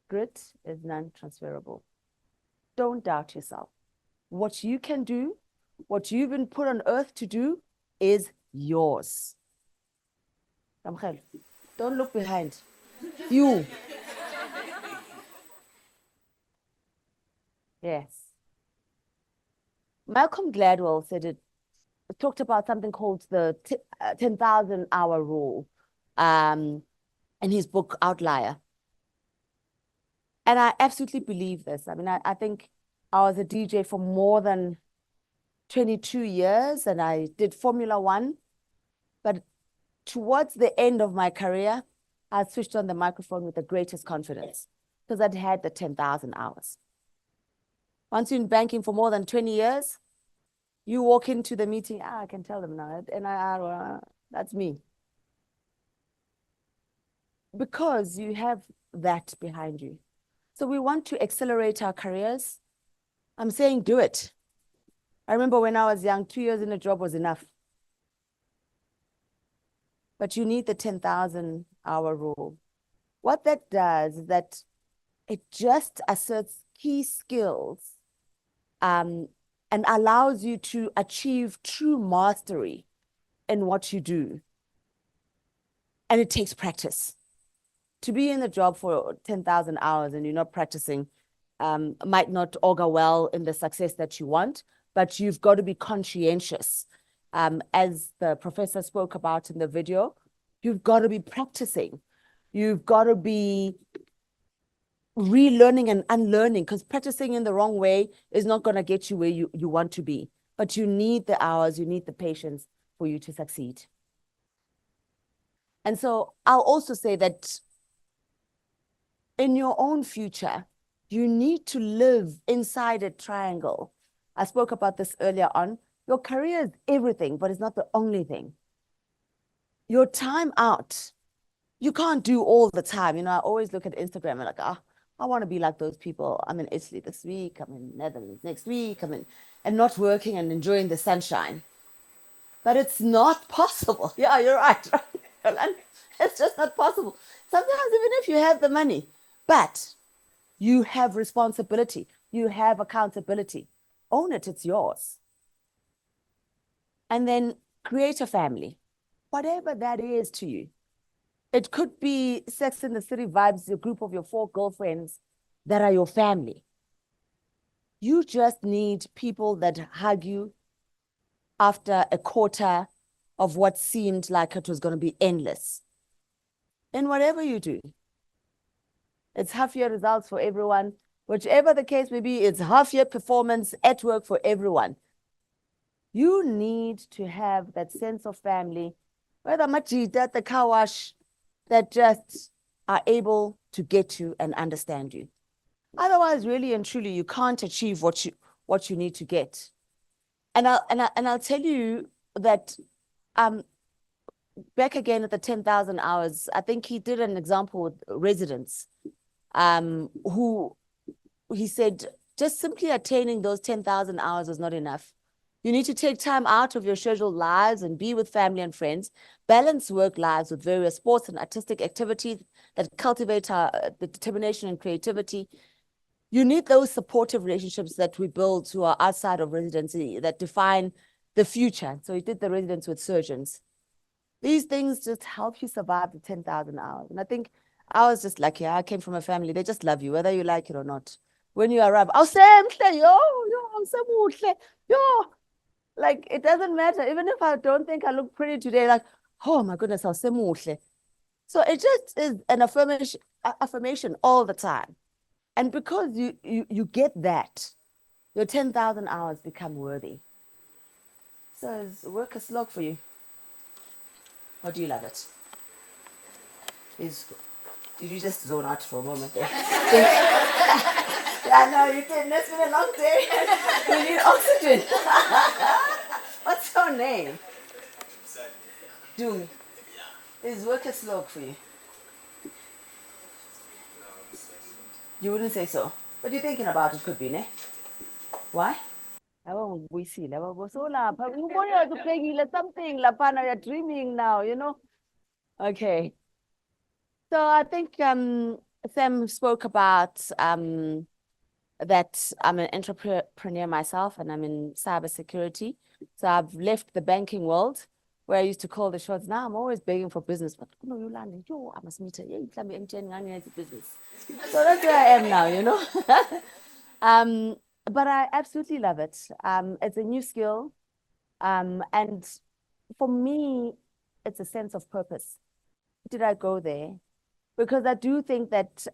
Grit is non-transferable. Don't doubt yourself. What you can do, what you've been put on earth to do, is yours. Don't look behind. You. Yes. Malcolm Gladwell said it talked about something called the 10,000 hour rule in his book Outlier. And I absolutely believe this. I mean, I think I was a DJ for more than 22 years and I did Formula One. But towards the end of my career, I switched on the microphone with the greatest confidence because I'd had the 10,000 hours. Once you're in banking for more than 20 years, you walk into the meeting, I can tell them now, NIR, that's me. Because you have that behind you. So we want to accelerate our careers. I'm saying do it. I remember when I was young, 2 years in a job was enough. But you need the 10,000 hour rule. What that does is that it just asserts key skills and allows you to achieve true mastery in what you do. And it takes practice. To be in the job for 10,000 hours and you're not practicing might not augur well in the success that you want, but you've got to be conscientious. As the professor spoke about in the video, you've got to be practicing. You've got to be relearning and unlearning, because practicing in the wrong way is not going to get you where you want to be. But you need the hours, you need the patience for you to succeed. And so I'll also say that in your own future, you need to live inside a triangle. I spoke about this earlier on. Your career is everything, but it's not the only thing. Your time out, you can't do all the time. You know, I always look at Instagram and like, I want to be like those people. I'm in Italy this week. I'm in Netherlands next week. and not working and enjoying the sunshine. But it's not possible. Yeah, you're right. It's just not possible. Sometimes even if you have the money, but you have responsibility, you have accountability. Own it, it's yours. And then create a family, whatever that is to you. It could be Sex in the City vibes, your group of your 4 girlfriends that are your family. You just need people that hug you after a quarter of what seemed like it was going to be endless. In whatever you do, it's half-year results for everyone. Whichever the case may be, it's half-year performance at work for everyone. You need to have that sense of family, whether Majida, the car wash, that just are able to get you and understand you. Otherwise, really and truly, you can't achieve what you need to get. And I'll tell you that back again at the 10,000 hours, I think he did an example with residents who he said just simply attaining those 10,000 hours was not enough. You need to take time out of your scheduled lives and be with family and friends, balance work lives with various sports and artistic activities that cultivate the determination and creativity. You need those supportive relationships that we build who are outside of residency that define the future. So he did the residence with surgeons. These things just help you survive the 10,000 hours. And I think I was just lucky. I came from a family, they just love you, whether you like it or not. When you arrive, like, it doesn't matter. Even if I don't think I look pretty today, like, oh my goodness, so it just is an affirmation all the time. And because you get that, your 10,000 hours become worthy. So is work a slog for you? Or do you love it? Did you just zone out for a moment there? Yeah, no, you didn't. It's been a long day. We need oxygen. What's your name? Doom. Is work a slog for you? You wouldn't say so. But you're thinking about it, could be, ne? Why? We see. Something. You're dreaming now, you know? Okay. So I think Sam spoke about that I'm an entrepreneur myself and I'm in cybersecurity. So I've left the banking world where I used to call the shots. Now I'm always begging for business. But I must meet her. Business. So that's where I am now, you know. But I absolutely love it. It's a new skill. And for me, it's a sense of purpose. Did I go there? Because I do think that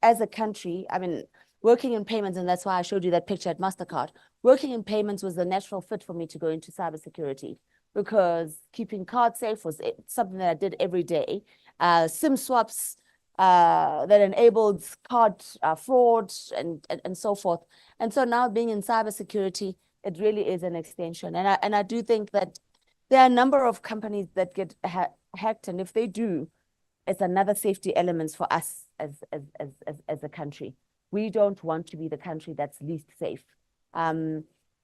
as a country, I mean, working in payments, and that's why I showed you that picture at MasterCard, working in payments was the natural fit for me to go into cybersecurity, because keeping cards safe was something that I did every day. SIM swaps, that enabled card fraud and so forth. And so now being in cybersecurity, it really is an extension. And I do think that there are a number of companies that get hacked, and if they do, it's another safety element for us as a country. We don't want to be the country that's least safe.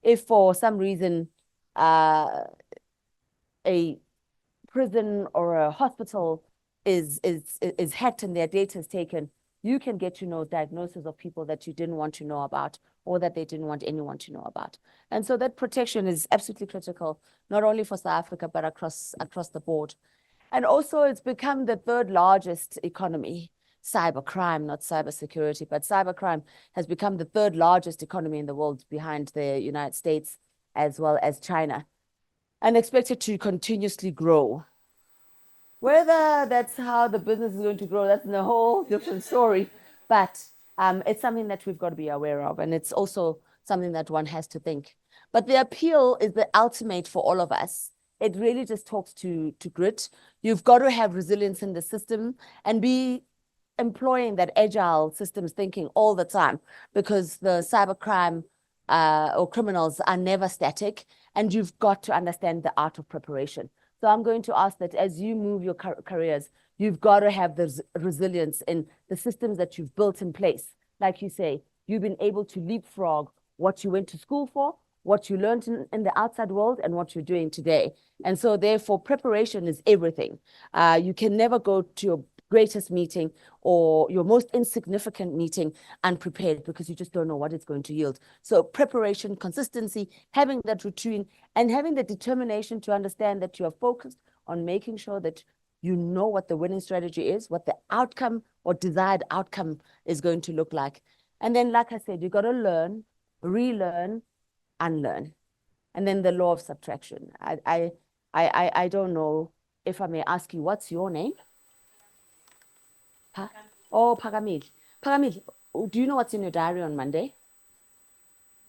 If for some reason a prison or a hospital is hacked and their data is taken, you can get to know diagnoses of people that you didn't want to know about or that they didn't want anyone to know about. And so that protection is absolutely critical, not only for South Africa, but across the board. And also it's become the third largest economy, cybercrime, not cybersecurity, but cybercrime has become the third largest economy in the world behind the United States as well as China, and expected to continuously grow. Whether that's how the business is going to grow, that's a whole different story. But it's something that we've got to be aware of. And it's also something that one has to think. But the appeal is the ultimate for all of us. It really just talks to grit. You've got to have resilience in the system and be employing that agile systems thinking all the time, because the cybercrime or criminals are never static, and you've got to understand the art of preparation. So I'm going to ask that as you move your careers, you've got to have the resilience in the systems that you've built in place. Like you say, you've been able to leapfrog what you went to school for, what you learned in the outside world, and what you're doing today. And so therefore, preparation is everything. You can never go to your greatest meeting or your most insignificant meeting unprepared, because you just don't know what it's going to yield. So preparation, consistency, having that routine, and having the determination to understand that you are focused on making sure that you know what the winning strategy is, what the outcome or desired outcome is going to look like. And then, like I said, you got to learn, relearn, unlearn. And then the law of subtraction. I don't know if I may ask you, what's your name? Oh, Pagamil. Pagamil, do you know what's in your diary on Monday?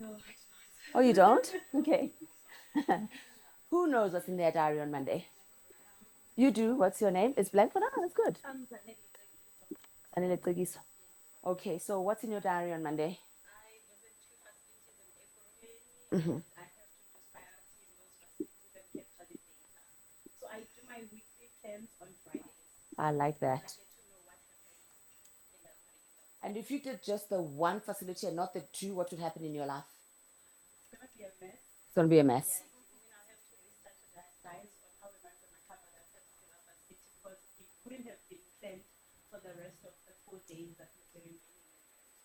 No, I don't. Oh, you don't? Okay. Who knows what's in their diary on Monday? You do? What's your name? It's blank for now? That's good. Zanele Qigiso. Okay, so what's in your diary on Monday? I visit 2 facilities in April. I have to do priority in those facilities and capture the data. So I do my weekly plans on Fridays. I like I that. get to know what happens in that particular. And if you did just the one facility and not the two, what would happen in your life? It's gonna be a mess. It's going to be a mess. I have to re-strategize on how am I gonna cover that particular facility, because it wouldn't have been planned for the rest of the 4 days that we're doing.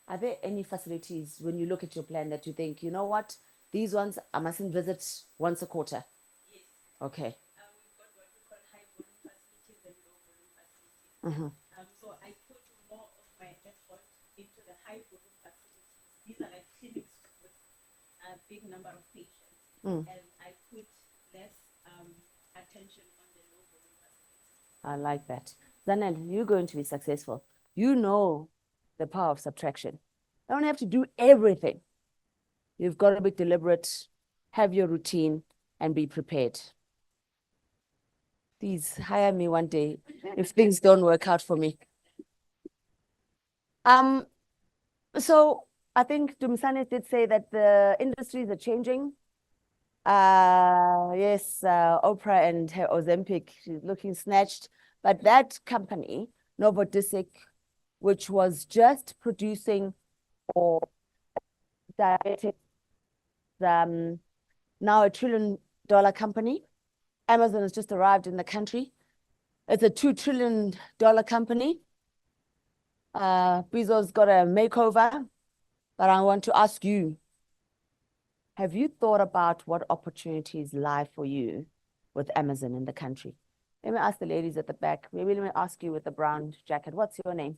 Are there any facilities, when you look at your plan, that you think, you know what, these ones I mustn't visit once a quarter? Yes. Okay. We've got what we call high volume facilities and low volume facilities. So I put more of my effort into the high volume facilities. These are like clinics with a big number of patients, and I put less attention on the low volume facilities. I like that. Zanel, you're going to be successful. You know the power of subtraction. You don't have to do everything. You've got to be deliberate, have your routine, and be prepared. Please hire me one day if things don't work out for me. So I think Dumisane did say that the industries are changing. Yes, Oprah and her Ozempic, she's looking snatched. But that company, Novodisic, which was just producing for diabetics, now $1 trillion company. Amazon has just arrived in the country. It's a $2 trillion company. Bezos got a makeover. But I want to ask you, have you thought about what opportunities lie for you with Amazon in the country? Let me ask the ladies at the back. Maybe let me ask you with the brown jacket. What's your name?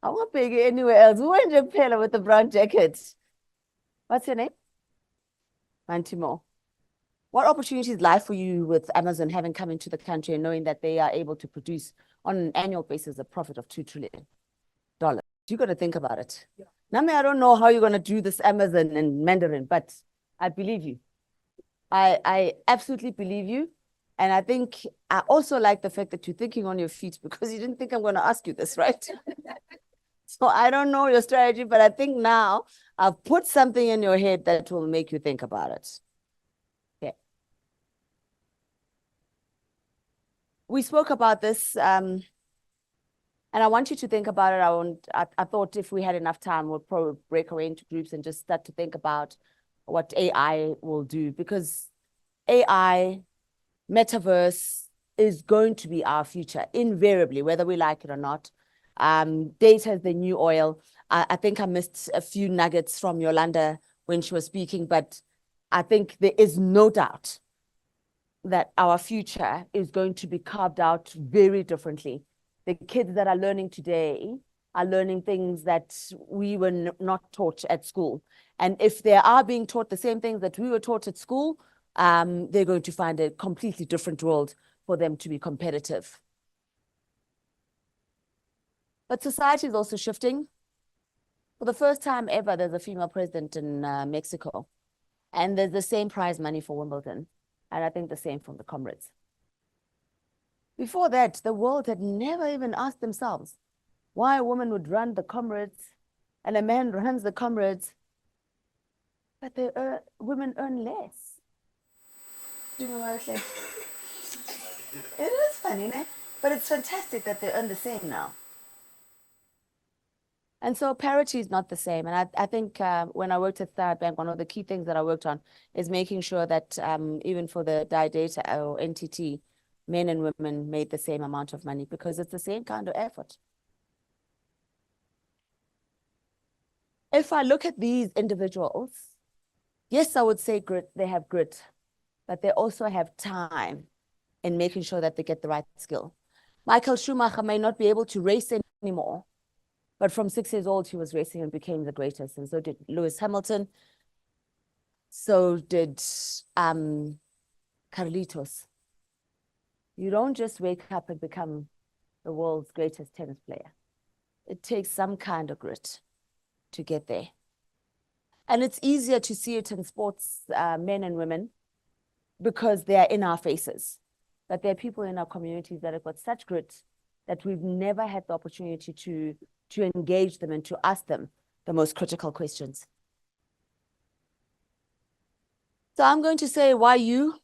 I won't pay you anywhere else. Who in Japan with the brown jacket? What's your name? Mantimo. What opportunities lie for you with Amazon having come into the country and knowing that they are able to produce on an annual basis a profit of $2 trillion? You got to think about it. Yeah. Nami, I don't know how you're going to do this Amazon in Mandarin, but I believe you. I absolutely believe you. And I think I also like the fact that you're thinking on your feet because you didn't think I'm going to ask you this, right? So I don't know your strategy, but I think now I've put something in your head that will make you think about it. Okay. We spoke about this, and I want you to think about it. I thought if we had enough time, we'll probably break away into groups and just start to think about what AI will do, because AI, metaverse is going to be our future, invariably, whether we like it or not. Data is the new oil. I think I missed a few nuggets from Yolanda when she was speaking, but I think there is no doubt that our future is going to be carved out very differently. The kids that are learning today are learning things that we were not taught at school. And if they are being taught the same things that we were taught at school, they're going to find a completely different world for them to be competitive. But society is also shifting. For the first time ever, there's a female president in Mexico. And there's the same prize money for Wimbledon. And I think the same from the comrades. Before that, the world had never even asked themselves why a woman would run the comrades and a man runs the comrades, but women earn less. Do you know what I say? It is funny, né? But it's fantastic that they earn the same now. And so parity is not the same. And I think when I worked at Standard Bank, one of the key things that I worked on is making sure that even for the data or NTT, men and women made the same amount of money because it's the same kind of effort. If I look at these individuals, yes, I would say grit, they have grit, but they also have time in making sure that they get the right skill. Michael Schumacher may not be able to race anymore, but from 6 years old, he was racing and became the greatest. And so did Lewis Hamilton. So did Carlitos. You don't just wake up and become the world's greatest tennis player. It takes some kind of grit to get there. And it's easier to see it in sports, men and women, because they are in our faces. But there are people in our communities that have got such grit that we've never had the opportunity to engage them and to ask them the most critical questions. So I'm going to say, why you?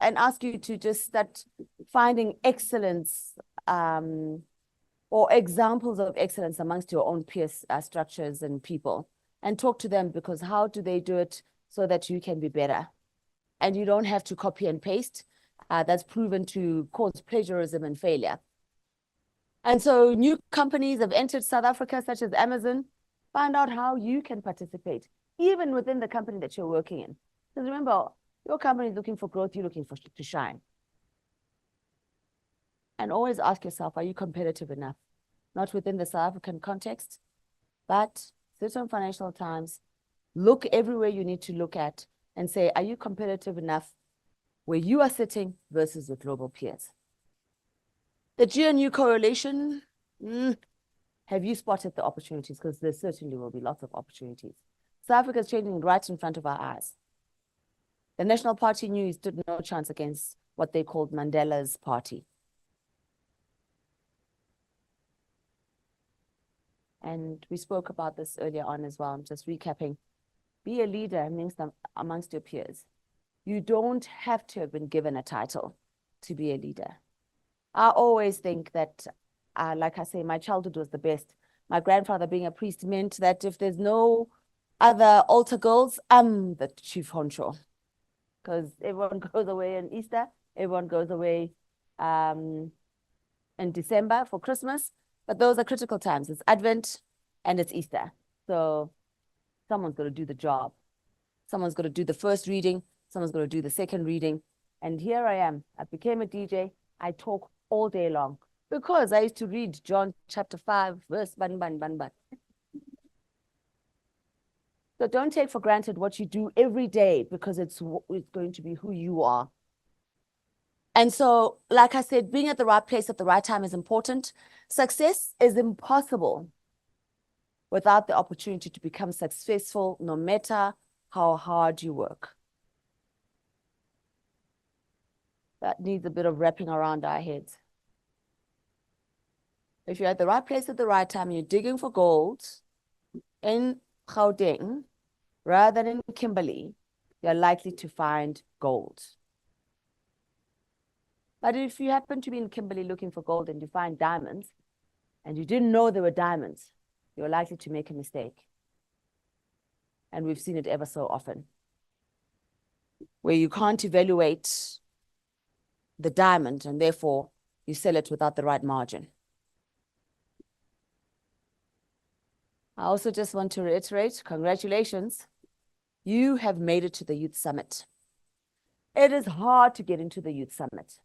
And ask you to just start finding excellence or examples of excellence amongst your own peer structures and people, and talk to them, because how do they do it so that you can be better? And you don't have to copy and paste. That's proven to cause plagiarism and failure. And so new companies have entered South Africa, such as Amazon. Find out how you can participate, even within the company that you're working in. Because remember, your company is looking for growth, you're looking for to shine. And always ask yourself, are you competitive enough? Not within the South African context, but sit on Financial Times, look everywhere you need to look at and say, are you competitive enough where you are sitting versus your global peers? The GNU correlation, have you spotted the opportunities? Because there certainly will be lots of opportunities. South Africa is changing right in front of our eyes. The National Party knew he stood no chance against what they called Mandela's party. And we spoke about this earlier on as well. I'm just recapping. Be a leader amongst your peers. You don't have to have been given a title to be a leader. I always think that, like I say, my childhood was the best. My grandfather being a priest meant that if there's no other altar girls, I'm the chief honcho. Because everyone goes away on Easter, everyone goes away in December for Christmas, but those are critical times. It's Advent and it's Easter. So someone's got to do the job. Someone's got to do the first reading, someone's got to do the second reading. And here I am. I became a DJ. I talk all day long because I used to read John chapter 5, verse ban. So don't take for granted what you do every day, because it's going to be who you are. And so, like I said, being at the right place at the right time is important. Success is impossible without the opportunity to become successful, no matter how hard you work. that needs a bit of wrapping around our heads. If you're at the right place at the right time, and you're digging for gold in Gauteng rather than in Kimberley, you're likely to find gold. But if you happen to be in Kimberley looking for gold and you find diamonds, and you didn't know they were diamonds, you're likely to make a mistake. And we've seen it ever so often, where you can't evaluate the diamond and therefore you sell it without the right margin. I also just want to reiterate, congratulations. You have made it to the Youth Summit. It is hard to get into the Youth Summit.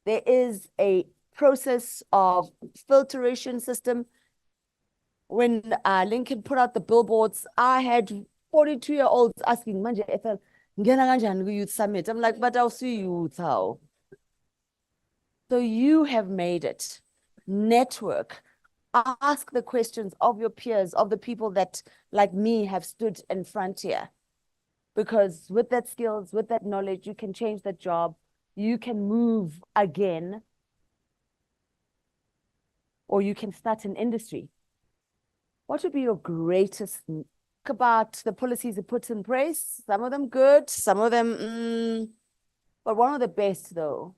There is a process of filtration system. When Lincoln put out the billboards, I had 42-year-olds asking, Manje, Ethel, ngena kanjani ku-Youth Summit? I'm like, but I'll see you, how? So you have made it. Network. Ask the questions of your peers, of the people that, like me, have stood in front here. Because with that skills, with that knowledge, you can change that job. You can move again. Or you can start an industry. What would be your greatest about the policies it puts in place? Some of them good, some of them, but one of the best though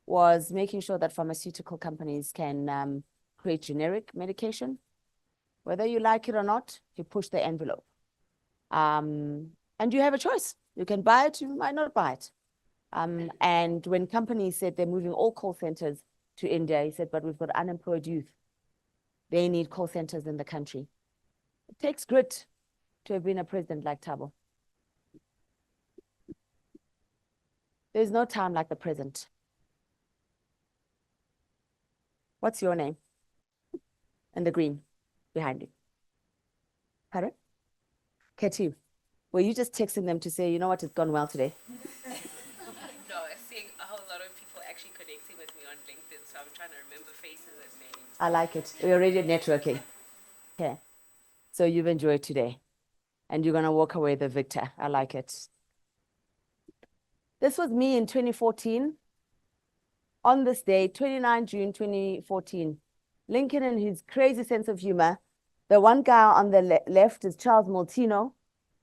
was making sure that pharmaceutical companies can create generic medication. Whether you like it or not, you push the envelope. And you have a choice. You can buy it, you might not buy it. And when companies said they're moving all call centers to India, he said, but we've got unemployed youth. They need call centers in the country. It takes grit to have been a president like Thabo. There's no time like the present. What's your name? And the green behind you. Pardon? Ketu, were you just texting them to say, you know what, it's gone well today? No, I'm seeing a whole lot of people actually connecting with me on LinkedIn, so I'm trying to remember faces and names. I like it. We're already networking. Okay. So you've enjoyed today. And you're going to walk away the victor. I like it. This was me in 2014. On this day, 29 June 2014, Lincoln and his crazy sense of humor. The one guy on the left is Charles Moltino.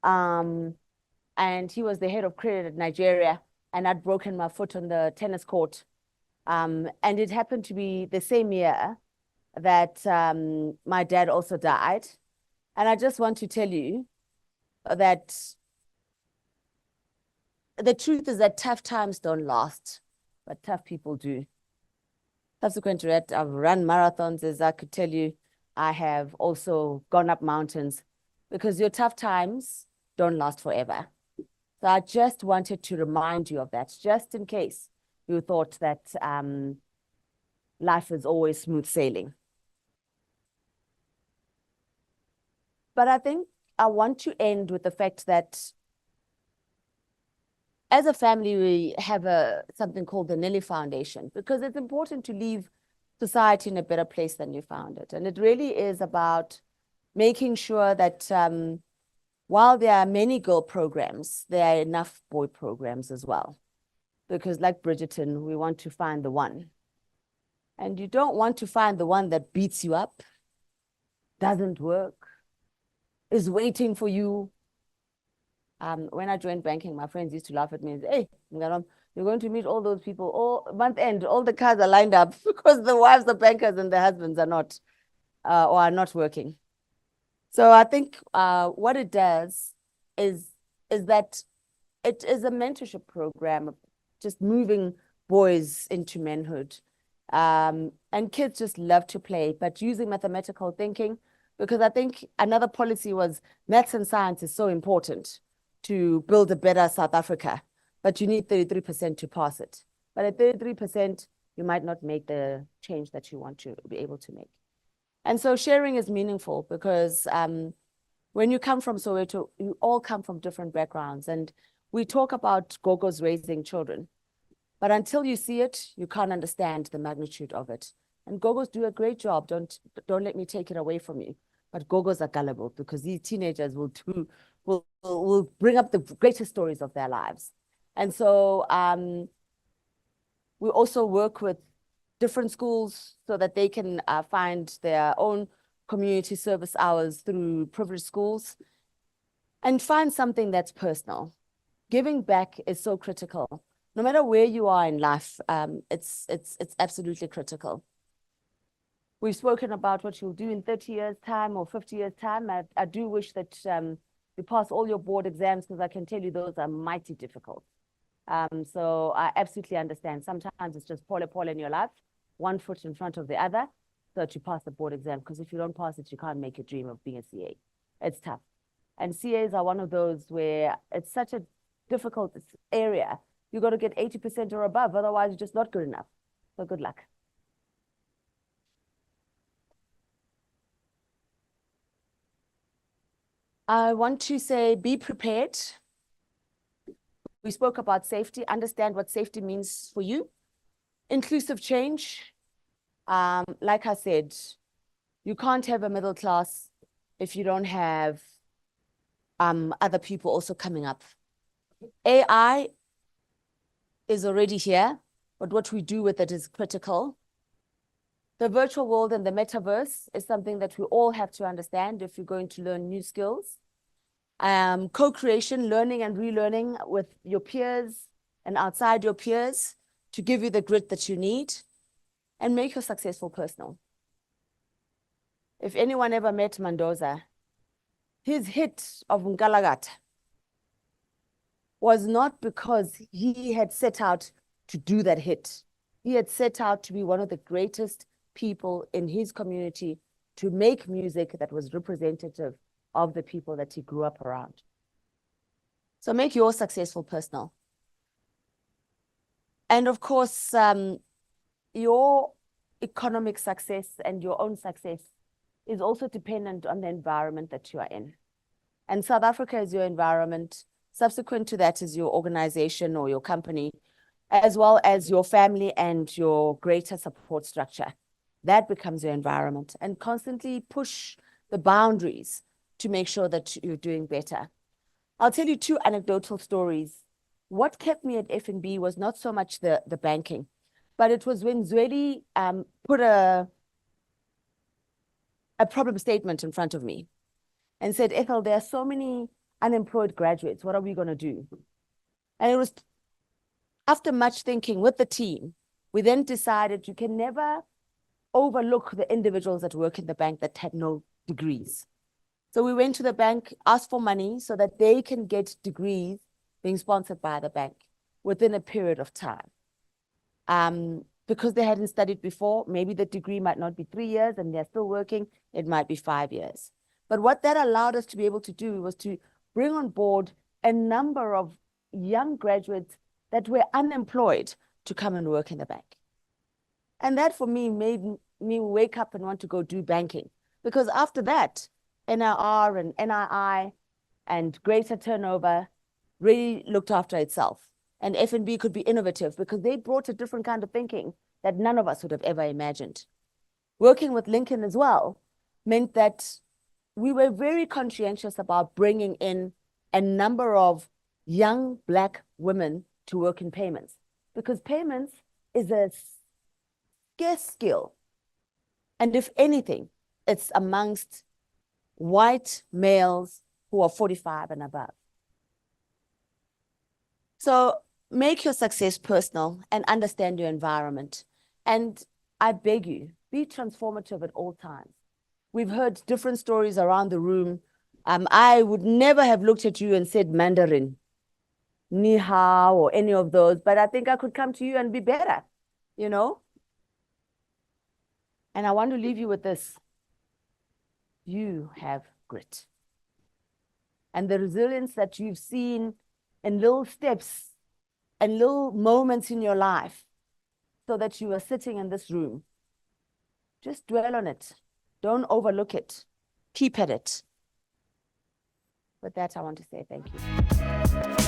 And he was the head of credit at Nigeria. And I'd broken my foot on the tennis court. And it happened to be the same year that my dad also died. And I just want to tell you that the truth is that tough times don't last, but tough people do. Subsequent to that, I've run marathons, as I could tell you. I have also gone up mountains because your tough times don't last forever. So I just wanted to remind you of that, just in case you thought that life is always smooth sailing. But I think I want to end with the fact that as a family, we have something called the Nelly Foundation, because it's important to leave society in a better place than you found it. And it really is about making sure that while there are many girl programs, there are enough boy programs as well. Because like Bridgerton, we want to find the one. And you don't want to find the one that beats you up, doesn't work, is waiting for you. When I joined banking, my friends used to laugh at me and say, hey, you're going to meet all those people, all month end, all the cars are lined up because the wives are bankers and the husbands are not, or are not working. So I think what it does is that it is a mentorship program, just moving boys into manhood. And kids just love to play, but using mathematical thinking, because I think another policy was maths and science is so important to build a better South Africa, but you need 33% to pass it. But at 33%, you might not make the change that you want to be able to make. And so sharing is meaningful because when you come from Soweto, you all come from different backgrounds. And we talk about gogos raising children, but until you see it, you can't understand the magnitude of it. And gogos do a great job. Don't let me take it away from you. But gogos are gullible because these teenagers will bring up the greatest stories of their lives. And so We also work with different schools so that they can find their own community service hours through privileged schools, and find something that's personal. Giving back is so critical. No matter where you are in life, it's absolutely critical. We've spoken about what you'll do in 30 years' time or 50 years' time. I do wish that you pass all your board exams, because I can tell you those are mighty difficult. So I absolutely understand. Sometimes it's just pole in your life, one foot in front of the other, so that you pass the board exam. Because if you don't pass it, you can't make your dream of being a CA. It's tough. And CAs are one of those where it's such a difficult area. You got to get 80% or above, otherwise you're just not good enough. So good luck. I want to say, be prepared. We spoke about safety. Understand what safety means for you. Inclusive change. Like I said, you can't have a middle class if you don't have other people also coming up. AI is already here, but what we do with it is critical. The virtual world and the metaverse is something that we all have to understand if you're going to learn new skills. Co-creation, learning and relearning with your peers and outside your peers to give you the grit that you need, and make your successful personal. If anyone ever met Mandoza, his hit of Ngalagata was not because he had set out to do that hit. He had set out to be one of the greatest people in his community to make music that was representative of the people that he grew up around. So make your successful personal. And of course, your economic success and your own success is also dependent on the environment that you are in. And South Africa is your environment. Subsequent to that is your organization or your company, as well as your family and your greater support structure. That becomes your environment, and constantly push the boundaries to make sure that you're doing better. I'll tell you 2 anecdotal stories. What kept me at FNB was not so much the banking, but it was when Zweli put a problem statement in front of me and said, Ethel, there are so many unemployed graduates. What are we going to do? And it was after much thinking with the team, we then decided you can never overlook the individuals that work in the bank that had no degrees. So we went to the bank, asked for money so that they can get degrees being sponsored by the bank within a period of time. Because they hadn't studied before, maybe the degree might not be 3 years and they're still working, it might be 5 years. But what that allowed us to be able to do was to bring on board a number of young graduates that were unemployed to come and work in the bank. And that for me made me wake up and want to go do banking. Because after that, NIR and NII and greater turnover really looked after itself. And FNB could be innovative because they brought a different kind of thinking that none of us would have ever imagined. Working with Lincoln as well meant that we were very conscientious about bringing in a number of young Black women to work in payments, because payments is a scarce skill. And if anything, it's amongst white males who are 45 and above. So make your success personal and understand your environment. And I beg you, be transformative at all times. We've heard different stories around the room. I would never have looked at you and said Mandarin, Ni hao, or any of those, but I think I could come to you and be better, you know? And I want to leave you with this. You have grit. And the resilience that you've seen in little steps and little moments in your life so that you are sitting in this room. Just dwell on it. Don't overlook it. Keep at it. With that, I want to say thank you.